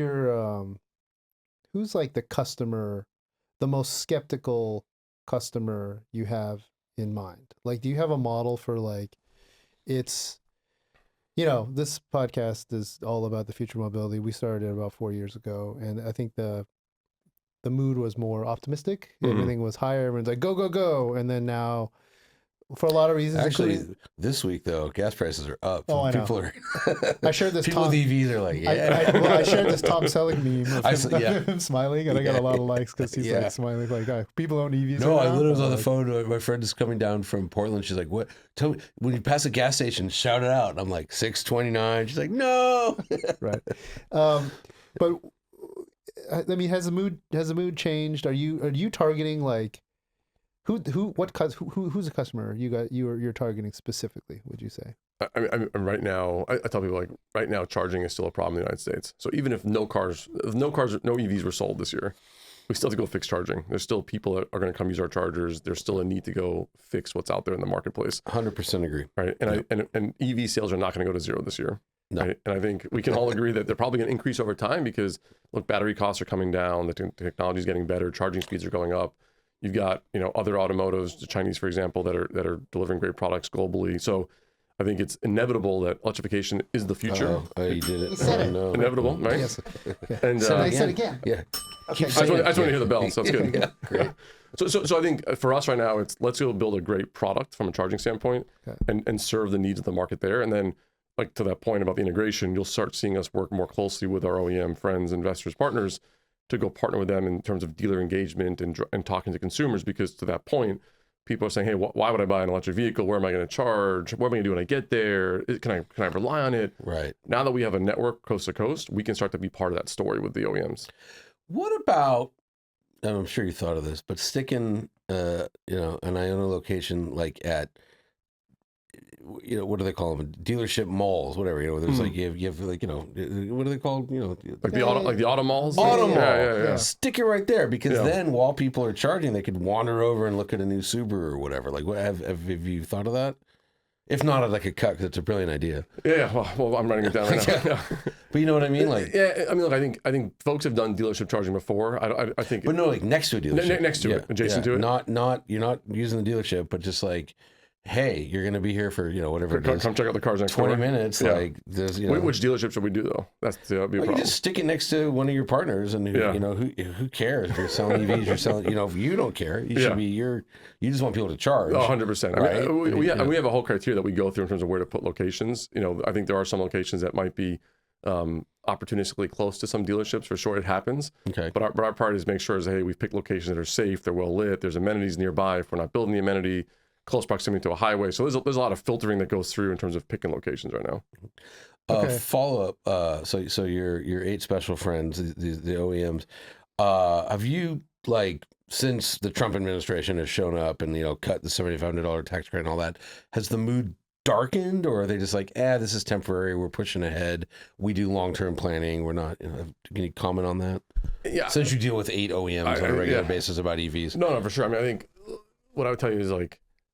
who's like the customer, the most skeptical customer you have in mind? Like, do you have a model for like, this podcast is all about the future of mobility. We started it about 4 years ago, and I think the mood was more optimistic. Everything was higher. Everyone's like, go, go, go. And then now, for a lot of reasons, Actually, this week though, gas prices are up. Oh, I know. People are. I shared this. People with EVs are like, yeah. I shared this Tom Selling meme of him smiling, and I got a lot of likes because he's like smiling, like, people own EVs. No, I literally was on the phone. My friend is coming down from Portland. She's like, "What? Tell me when you pass a gas station, shout it out." And I'm like, 629. She's like, "No." Right. But I mean, has the mood changed? Are you targeting like? Who's a customer you're targeting specifically, would you say? I mean, right now, I tell people, like, right now, charging is still a problem in the United States. So even if no EVs were sold this year, we still have to go fix charging. There's still people that are going to come use our chargers. There's still a need to go fix what's out there in the marketplace. 100% agree. Right. And EV sales are not going to go to zero this year. No. Right? And I think we can all agree that they're probably going to increase over time, because look, battery costs are coming down. The technology is getting better. Charging speeds are going up. You've got, other automotives, the Chinese, for example, that are delivering great products globally. So I think it's inevitable that electrification is the future. Oh, you did it. You said it. No. Inevitable, right? Yes. And I said again. Yeah. Okay. I just want to hear the bell, so that's good. Yeah, great. So I think for us right now, it's let's go build a great product from a charging standpoint, and serve the needs of the market there. And then, like, to that point about the integration, you'll start seeing us work more closely with our OEM friends, investors, partners, to go partner with them in terms of dealer engagement and talking to consumers. Because to that point, people are saying, hey, why would I buy an electric vehicle? Where am I going to charge? What am I going to do when I get there? Can I rely on it? Right. Now that we have a network coast to coast, we can start to be part of that story with the OEMs. What about, and I'm sure you thought of this, but sticking, an IONNA location like at what do they call them? Dealership malls, whatever. There's like you have like what are they called? Like the auto malls. Auto mall. Yeah. Stick it right there because then while people are charging, they could wander over and look at a new Subaru or whatever. Like, have you thought of that? If not, I'd like a cut because it's a brilliant idea. Yeah. Well, I'm writing it down right now. But you know what I mean? Like, yeah. I mean, look, I think folks have done dealership charging before. I think. But no, like next to a dealership. Next to it, adjacent to it. Not you're not using the dealership, but just like, hey, you're going to be here for whatever it is. Come check out the cars next 20 door. minutes. Yeah. Like there's Which dealership should we do though? That's be a problem. You just stick it next to one of your partners, and who cares if you're selling EVs? You're selling. If you don't care, you should be. You just want people to charge. 100%. Right? I mean, we have a whole criteria that we go through in terms of where to put locations. I think there are some locations that might be opportunistically close to some dealerships. For sure, it happens. Okay. But our part is make sure hey, we've picked locations that are safe, they're well lit, there's amenities nearby. If we're not building the amenity, close proximity to a highway. So there's a lot of filtering that goes through in terms of picking locations right now. Follow up. So your 8 special friends, the OEMs, have you since the Trump administration has shown up and cut the $7,500 tax credit and all that, has the mood darkened, or are they just like, this is temporary, we're pushing ahead, we do long-term planning, we're not? Can you comment on that? Yeah. Since you deal with 8 OEMs on a regular basis about EVs. No, for sure. I mean, I think what I would tell you is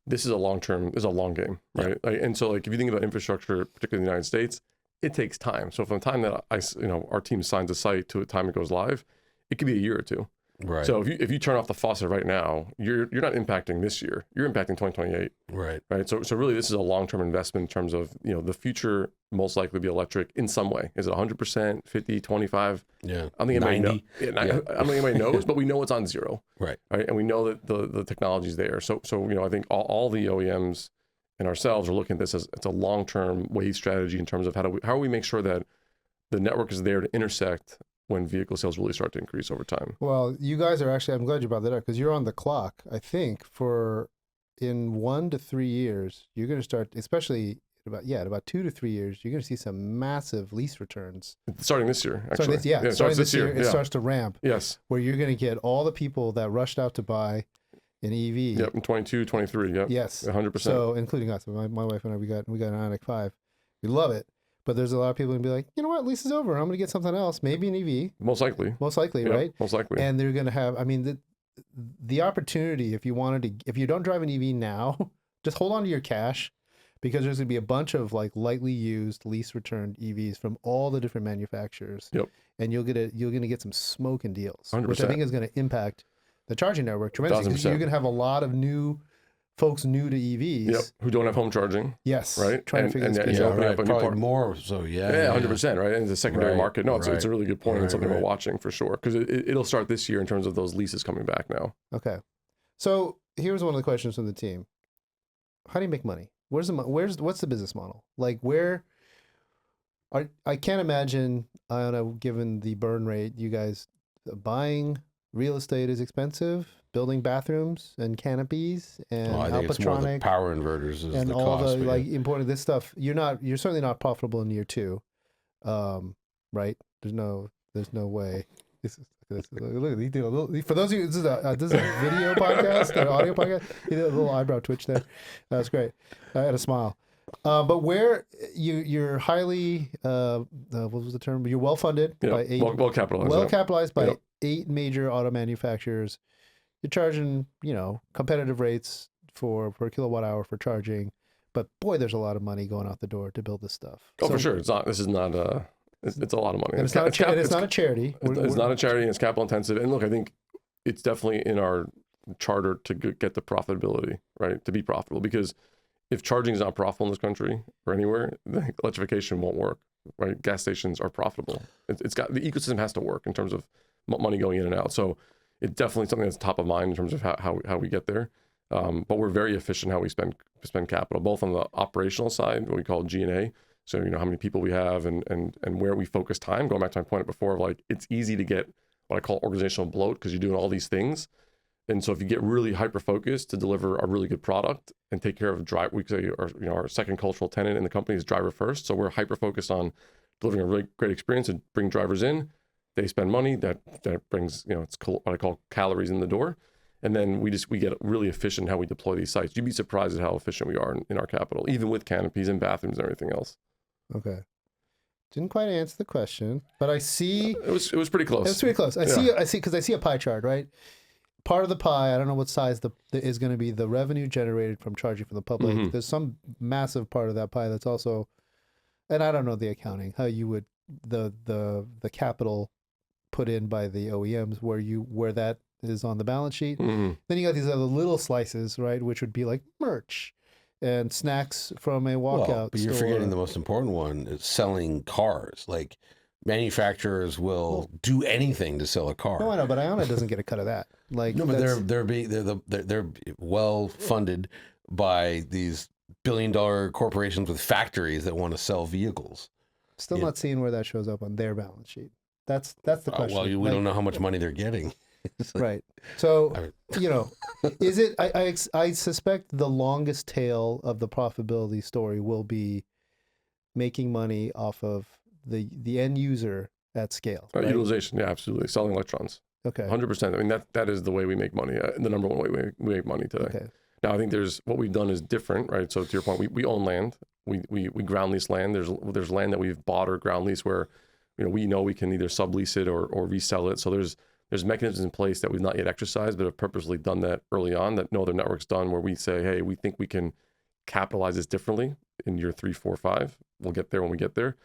this is a long game, right? Yeah. And so if you think about infrastructure, particularly in the United States, it takes time. So from the time that our team signs a site to the time it goes live, it could be a year or two. Right. So if you turn off the faucet right now, you're not impacting this year. You're impacting 2028. Right. Right. So really, this is a long-term investment in terms of the future most likely be electric in some way. Is it 100%, 50, 25? Yeah. I don't think anybody 90. I don't think anybody knows, but we know it's on zero. Right. Right. And we know that the technology's there. So I think all the OEMs and ourselves are looking at this as it's a long-term wave strategy in terms of how do we make sure that the network is there to intersect when vehicle sales really start to increase over time. Well, you guys are actually, I'm glad you brought that up because you're on the clock. I think in 1 to 3 years, you're going to start, especially in about 2 to 3 years, you're going to see some massive lease returns. Starting this year, actually. Starting this year, it starts to ramp. Yes. Where you're going to get all the people that rushed out to buy an EV. Yep, in 22, 23, yep. Yes. 100%. So, including us. My wife and I, we got an IONNA 5. We love it. But there's a lot of people who be like, you know what, lease is over. I'm going to get something else, maybe an EV. Most likely, yep, right? Most likely. And they're going to have, the opportunity, if you don't drive an EV now, just hold on to your cash because there's going to be a bunch of lightly used lease returned EVs from all the different manufacturers. Yep. And you're going to get some smoking deals, 100%. which I think is going to impact the charging network tremendously. 1,000%. You're going to have a lot of folks new to EVs. Yep. Who don't have home charging. Yes. Right. Trying to figure this Yeah, out. right. Probably more. So yeah, 100%. Right. And the secondary market. No, it's a really good point and something we're watching for sure because it'll start this year in terms of those leases coming back now. Okay. So here's one of the questions from the team. How do you make money? What's the business model? I can't imagine, given the burn rate, you guys buying real estate is expensive. Building bathrooms and canopies and I think it's more the power inverters is and the all cost, the importing this stuff. You're certainly not profitable in year 2, right? There's no way. Look, he did a little. For those of you, this is a video podcast, an audio podcast. He did a little eyebrow twitch there. That's great. I had a smile. But where you're highly, what was the term? You're well funded by 8, well capitalized. Well capitalized by 8 major auto manufacturers. You're charging, competitive rates per kilowatt hour for charging, but boy, there's a lot of money going out the door to build this stuff. Oh, for sure. It's a lot of money. And it's not a charity. It's not a charity. And it's capital intensive. And look, I think it's definitely in our charter to get the profitability, right? To be profitable, because if charging is not profitable in this country or anywhere, then electrification won't work, right? Gas stations are profitable. It's got, the ecosystem has to work in terms of money going in and out. So it's definitely something that's top of mind in terms of how we get there. But we're very efficient how we spend capital, both on the operational side, what we call G&A. So, how many people we have and where we focus time, going back to my point before of it's easy to get what I call organizational bloat because you're doing all these things. And so if you get really hyper-focused to deliver a really good product and take care of we say our second cultural tenet in the company is driver first. So we're hyper-focused on delivering a really great experience and bring drivers in. They spend money that brings, it's what I call calories in the door. And then we get really efficient how we deploy these sites. You'd be surprised at how efficient we are in our capital, even with canopies and bathrooms and everything else. Okay. Didn't quite answer the question, but I see It was pretty close. it's pretty close. I see because I see a pie chart, right? Part of the pie, I don't know what size is going to be the revenue generated from charging for the public. Mhm. There's some massive part of that pie that's also, and I don't know the accounting, how you would the capital put in by the OEMs where that is on the balance sheet. Mhm. Then you got these other little slices, right, which would be like merch and snacks from a walkout Well, but you're store. forgetting the most important one is selling cars. Like manufacturers will do anything to sell a car. No, I know, but IONNA doesn't get a cut of that. Like, No, but that's- they're well funded by these billion-dollar corporations with factories that want to sell vehicles. still yeah. not seeing where that shows up on their balance sheet. That's the question. Well, we Like, don't know how much money they're getting. It's like- Right. So, I- you know, is it, I suspect the longest tail of the profitability story will be making money off of the end user at scale. Right? Utilization, yeah, absolutely. Selling electrons, Okay. 100%. I mean, that is the way we make money. The number one way we make money today. Okay. Now, I think what we've done is different, right? So to your point, we own land. We ground lease land. There's land that we've bought or ground lease where, we know we can either sublease it or resell it. So there's mechanisms in place that we've not yet exercised, but have purposely done that early on that no other network's done, where we say, hey, we think we can capitalize this differently in year 3, 4, 5. We'll get there when we get there.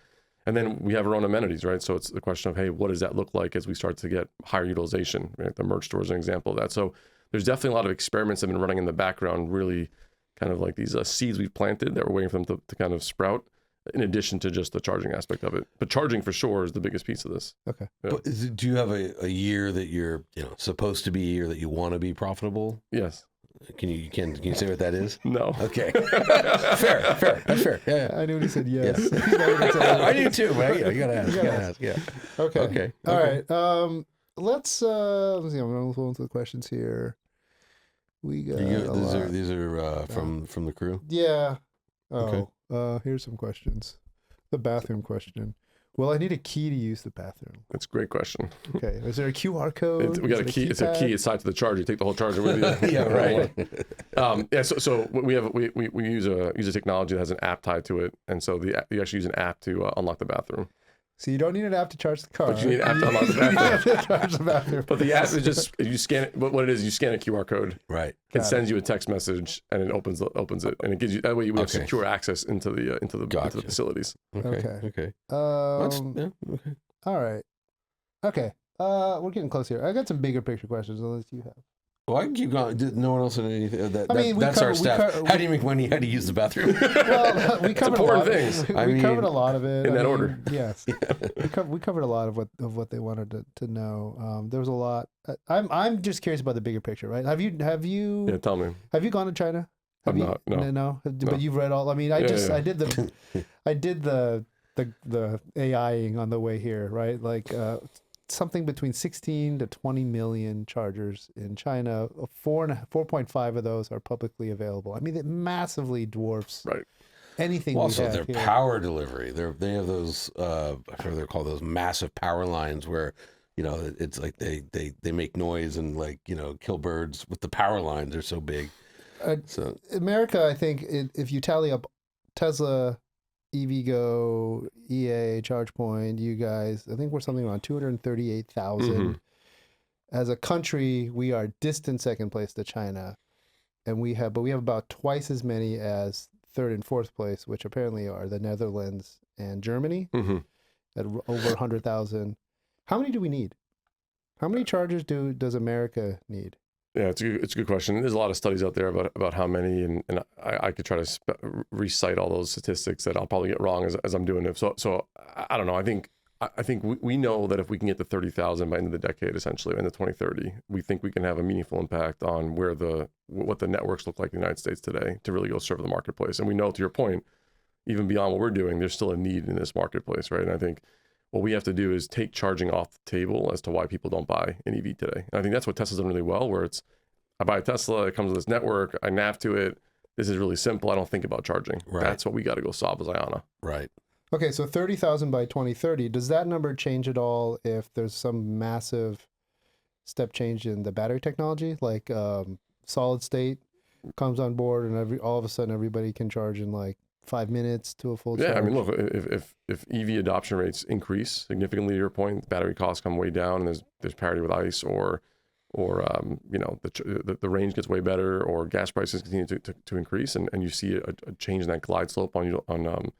And then we have our own amenities, right? So it's the question of, hey, what does that look like as we start to get higher utilization? Right? The merch store is an example of that. So there's definitely a lot of experiments that have been running in the background, really kind of like these seeds we've planted that we're waiting for them to kind of sprout, in addition to just the charging aspect of it. But charging for sure is the biggest piece of this. Okay. Yeah. But do you have a year that you're supposed to be or that you want to be profitable? Yes. Can you say what that is? No. Okay. Fair. That's fair. Yeah. I knew when he said yes. I do too, but you gotta ask. Yeah. Okay. Okay. All right. Let's see. I'm going to go into the questions here. We got a lot. These are from the crew. Yeah. Okay. Here's some questions. The bathroom question. Will I need a key to use the bathroom? That's a great question. Okay. Is there a QR code? We got a Is it key. It's a key. It's tied to the charger. You take the whole charger with you. Yeah, right. So we use a technology that has an app tied to it, and so you actually use an app to unlock the bathroom. So you don't need an app to charge the car. But you need an app to unlock the You bathroom. have to charge the bathroom. But the app is just you scan it. What it is, you scan a QR code. Right. It sends you a text message, and it opens it, and it gives you that way you have Okay. secure access into the Gotcha. facilities. Okay. Okay. All right. Okay. We're getting close here. I got some bigger picture questions, unless you have. Well, I can keep going. No one else in anything. That's we our staff. How do you make money? How do you use the bathroom? Well, we covered a important lot. things. We covered a lot of it in that order. Yes, we covered a lot of what they wanted to know. There was a lot. I'm just curious about the bigger picture, right? Have you Yeah, tell me. have you gone to China? I've you, not, no. No. But you've read all. I mean, I did the AIing on the way here, right? Like something between 16 to 20 million chargers in China. 4.5 of those are publicly available. I mean, it massively dwarfs anything we Also, have their here. power delivery. They have those. I forget they're called those massive power lines where it's like they make noise and kill birds with the power lines. They're so big. So America, I think, if you tally up Tesla, EVgo, EA, ChargePoint, you guys, I think we're something around 238,000. Mm-hmm. As a country, we are distant second place to China, and we have about twice as many as third and fourth place, which apparently are the Netherlands and Germany, at over 100,000. How many do we need? How many chargers does America need? Yeah, it's a good question. There's a lot of studies out there about how many, and I could try to recite all those statistics that I'll probably get wrong as I'm doing it. So I don't know. I think we know that if we can get to 30,000 by the end of the decade, essentially, end of 2030, we think we can have a meaningful impact on what the networks look like in the United States today to really go serve the marketplace. And we know, to your point, even beyond what we're doing, there's still a need in this marketplace, right? And I think what we have to do is take charging off the table as to why people don't buy an EV today. And I think that's what Tesla's done really well, where I buy a Tesla, it comes with this network, I nav to it. This is really simple. I don't think about charging. Right. That's what we got to go solve as IONNA. right. Okay, so 30,000 by 2030. Does that number change at all if there's some massive step change in the battery technology, like solid state comes on board, and all of a sudden everybody can charge in like 5 minutes to a full charge. Yeah, I mean, look, if EV adoption rates increase significantly, to your point, battery costs come way down, and there's parity with ICE, or you know, the range gets way better, or gas prices continue to increase, and you see a change in that glide slope on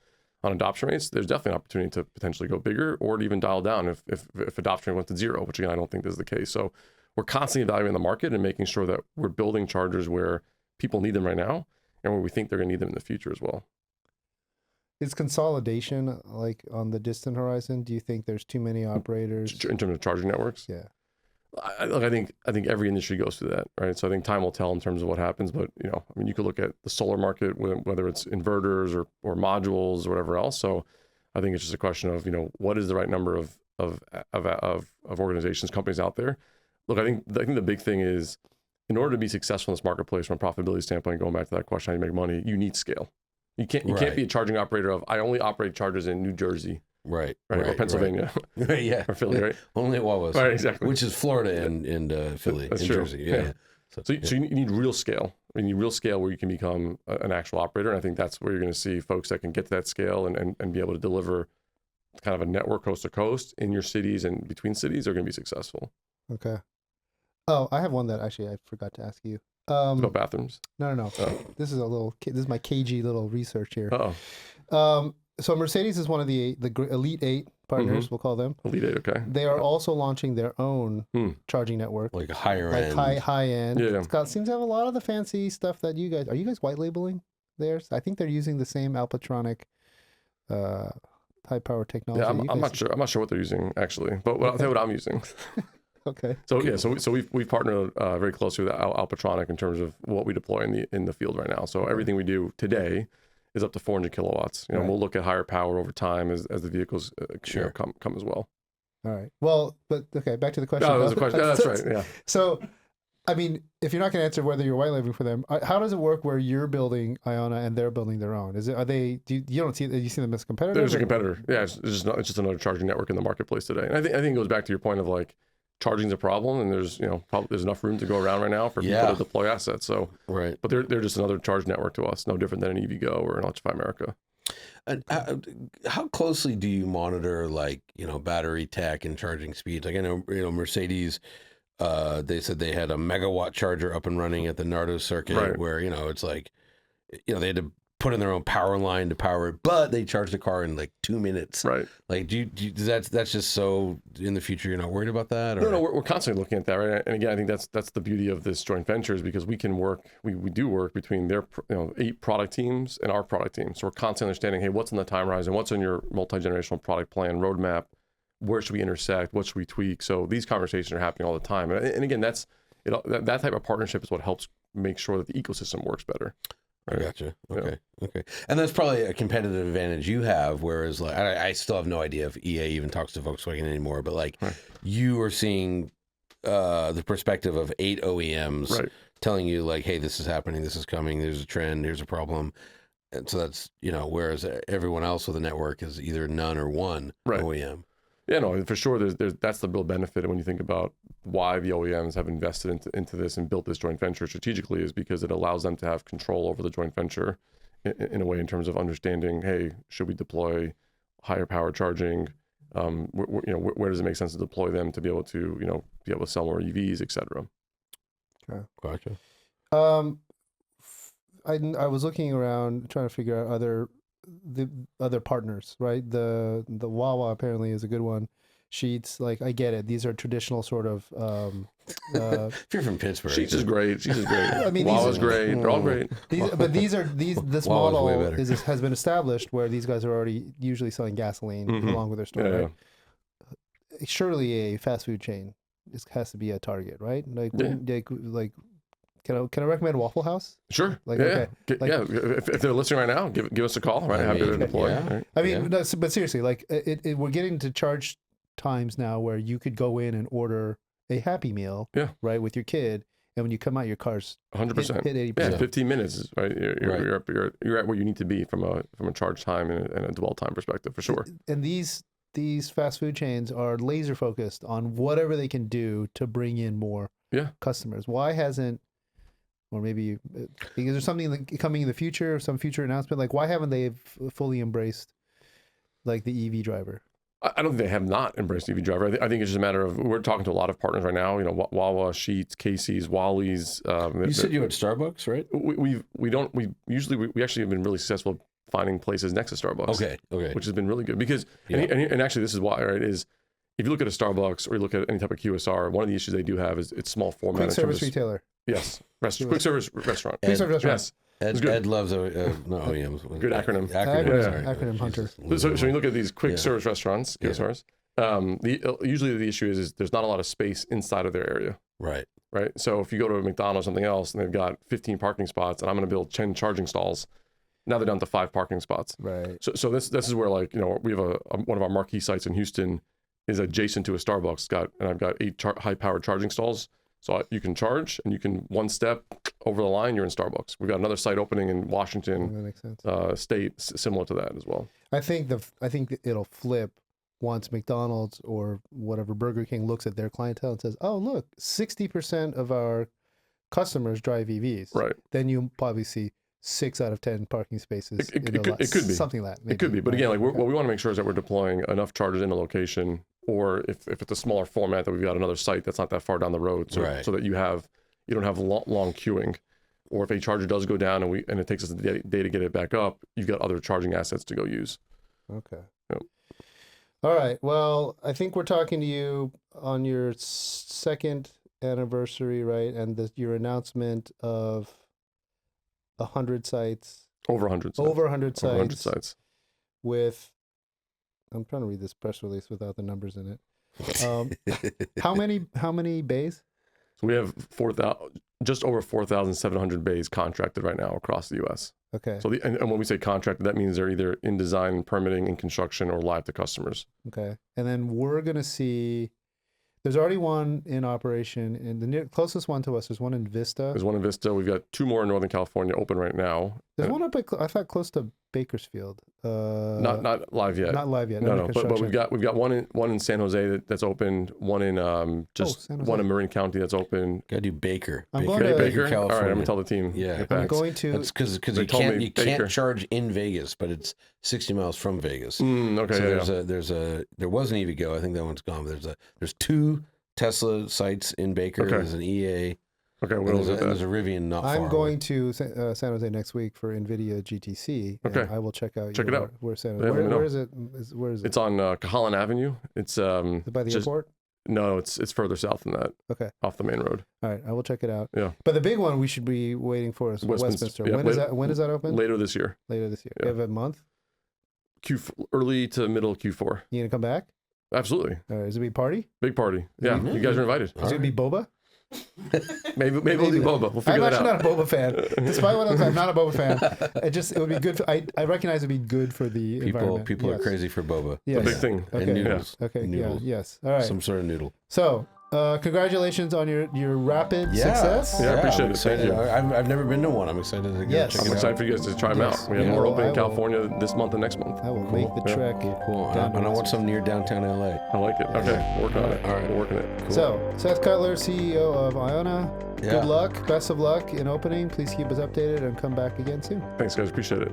adoption rates, there's definitely an opportunity to potentially go bigger, or to even dial down if adoption went to zero, which again, I don't think is the case. So we're constantly evaluating the market and making sure that we're building chargers where people need them right now and where we think they're going to need them in the future as well. Is consolidation like on the distant horizon? Do you think there's too many operators in terms of charging networks? Yeah. I think every industry goes through that, right? So I think time will tell in terms of what happens. But you know, I mean, you could look at the solar market, whether it's inverters or modules or whatever else. So I think it's just a question of, you know, what is the right number of organizations, companies out there. Look, I think the big thing is, in order to be successful in this marketplace from a profitability standpoint, going back to that question, how you make money, you need scale. You can't be a charging operator of, I only operate chargers in New Jersey. Right. Or Pennsylvania. Right. Yeah. Or Philly, right? Only at Wawa's. Right, exactly. Which is Florida and Philly. That's and true. Jersey. Yeah. So you need real scale. I mean, you need real scale where you can become an actual operator. And I think that's where you're going to see folks that can get to that scale and be able to deliver kind of a network coast to coast in your cities and between cities are going to be successful. Okay. Oh, I have one that actually I forgot to ask you. About bathrooms? No. Oh. This is my cagey little research here. Uh-oh. So Mercedes is one of the Elite 8 partners, we'll call them. Elite 8, okay. They are also launching their own charging network. Like a higher like end. high end. Yeah. It's seems to have a lot of the fancy stuff that are you guys white labeling theirs? I think they're using the same Alpatronic high power technology. Yeah, I'm not sure. I'm not sure what they're using actually, but I'll tell you what I'm using. Okay. So yeah, so we've partnered very closely with Alpatronic in terms of what we deploy in the field right now. So everything we do today is up to 400 kilowatts. You know, we'll look at higher power over time as the vehicles come as well. All right. Well, but okay, back to the question. Oh, that was a question. Yeah, that's right. Yeah. So, I mean, if you're not going to answer whether you're white labeling for them, how does it work where you're building IONNA and they're building their own? You don't see them as competitors? There's a competitor. Yeah, it's just another charging network in the marketplace today. And I think it goes back to your point of like, charging's a problem, and there's there's enough room to go around right now for people to deploy assets. So but they're just another charge network to us, no different than an EVgo or an Electrify America. And how closely do you monitor battery tech and charging speeds? Like I know Mercedes, they said they had a megawatt charger up and running at the Nardo circuit, where it's like they had to put in their own power line to power it, but they charge the car in like 2 minutes. Right. Like, that's just so in the future you're not worried about that? Or? No, we're constantly looking at that, right? And again, I think that's the beauty of this joint venture is because we can work, we do work between their 8 product teams and our product team. So we're constantly understanding, hey, what's in the time horizon? What's in your multi-generational product plan roadmap? Where should we intersect? What should we tweak? So these conversations are happening all the time. And again, that type of partnership is what helps make sure that the ecosystem works better. Right. I gotcha. Okay. And that's probably a competitive advantage you have, whereas like I still have no idea if EA even talks to Volkswagen anymore, but like you are seeing the perspective of 8 OEMs telling you like, hey, this is happening, this is coming, there's a trend, here's a problem. And so that's, whereas everyone else with a network is either none or one OEM. Yeah, no, for sure. That's the real benefit when you think about why the OEMs have invested into this and built this joint venture strategically, is because it allows them to have control over the joint venture in a way in terms of understanding, hey, should we deploy higher power charging? Where does it make sense to deploy them to be able to sell more EVs, et cetera. Okay, gotcha. I was looking around trying to figure out the other partners, right? The Wawa apparently is a good one. Sheets, like I get it. These are traditional sort of. If you're from Pittsburgh, Sheets is great. I mean, Wawa's great. They're all great. This model has been established where these guys are already usually selling gasoline along with their store. Right? Surely a fast food chain has to be a target, right? Can I recommend Waffle House? Sure. If they're listening right now, give us a call. Right, happy to deploy. Yeah. Right? I mean, but seriously, like we're getting to charge times now where you could go in and order a Happy Meal, right, with your kid, and when you come out, your car's 100%, hit 80%. Yeah, 15 minutes, right? You're at where you need to be from a charge time and a dwell time perspective, for sure. And these these fast food chains are laser focused on whatever they can do to bring in more customers. Why hasn't, or maybe is there something coming in the future, some future announcement? Like, why haven't they fully embraced like the EV driver? I don't think they have not embraced EV driver. I think it's just a matter of, we're talking to a lot of partners right now. You know, Wawa, Sheetz, Casey's, Wally's. You said you had Starbucks, right? We actually have been really successful finding places next to Starbucks. Okay. Which has been really good because, and actually this is why, right, is if you look at a Starbucks or you look at any type of QSR, one of the issues they do have is it's small format. Quick service retailer. Yes. Quick service restaurant. Quick service restaurant. Yes. Ed loves OEMs. Good acronym. Acronym hunter. So you look at these quick service restaurants, QSRs. Usually the issue is there's not a lot of space inside of their area. Right. So if you go to a McDonald's or something else and they've got 15 parking spots and I'm going to build 10 charging stalls, now they're down to 5 parking spots. Right. So this is where, like, you know, we have one of our marquee sites in Houston is adjacent to a Starbucks. I've got 8 high-powered charging stalls. So you can charge and you can one step over the line, you're in Starbucks. We've got another site opening in Washington That makes sense. State, similar to that as well. I think it'll flip once McDonald's or whatever Burger King looks at their clientele and says, "Oh, look, 60% of our customers drive EVs." Right. Then you probably see 6 out of 10 parking spaces. It could be something like that. Maybe. It could be, but again, like what we want to make sure is that we're deploying enough chargers in a location, or if it's a smaller format, that we've got another site that's not that far down the road, so that you don't have long queuing, or if a charger does go down and it takes us a day to get it back up, you've got other charging assets to go use. Okay. Yep. All right. Well, I think we're talking to you on your 2nd anniversary, right? And your announcement of 100 sites. Over 100 sites. Over 100 sites. Over 100 sites. With, I'm trying to read this press release without the numbers in it. How many bays? So we have just over 4,700 bays contracted right now across the U.S. Okay. So and when we say contracted, that means they're either in design, permitting, in construction, or live to customers. Okay. And then we're going to see, there's already one in operation, and the closest one to us, there's one in Vista. There's one in Vista. We've got 2 more in Northern California open right now. There's one up I thought close to Bakersfield. Not live yet. Not live yet. No. But we've got one in San Jose that's opened. One in one in Marin County that's open. Gotta do Baker. I'm going to Baker. California. All right, I'm gonna tell the team. Yeah, I'm going to. That's because They you told me can't Baker. charge in Vegas, but it's 60 miles from Vegas. Okay. So there was an EVgo. I think that one's gone. But there's 2 Tesla sites in Baker. Okay. There's an EA. Okay, and there's a Rivian not far. I'm going to San Jose next week for NVIDIA GTC. Okay. I will check out. Check it out. Where's San Let Jose? me know. Where is it? Where is it? It's on Cahalan Avenue. It's Is it by the airport? No, it's further south than that. Okay. Off the main road. All right, I will check it out. Yeah. But the big one we should be waiting for is Westminster. Yeah, When is that open? Later this year. Later this year. Yeah. You have a month? Early to middle Q4. You gonna come back? Absolutely. All right, is it a big party? Big party. Yeah, you guys are invited. Is it gonna be boba? Maybe we'll do boba. We'll figure I'm that actually out. not a boba fan. Despite what I'm not a boba fan. It would be good. I recognize it'd be good for the environment. People Yes. are crazy for boba. Yes. The big thing. Okay. And noodles. Okay. Noodles. Yeah. Yes. All right. Some sort of noodle. So, congratulations on your rapid success. Yeah, I appreciate I'm it. Thank excited. you. I've never been to one. I'm excited to go Yes. check I'm it excited out. for you guys to try them Yes. out. We have Yeah. more open I in will. California this month and next month. I will make the trek. Cool. down And I to want some near downtown LA. I like it. Okay, work on it. All right. We're working it. Cool. So, Seth Cutler, CEO of IONNA. Yeah. Good luck. Best of luck in opening. Please keep us updated and come back again soon. Thanks, guys. Appreciate it.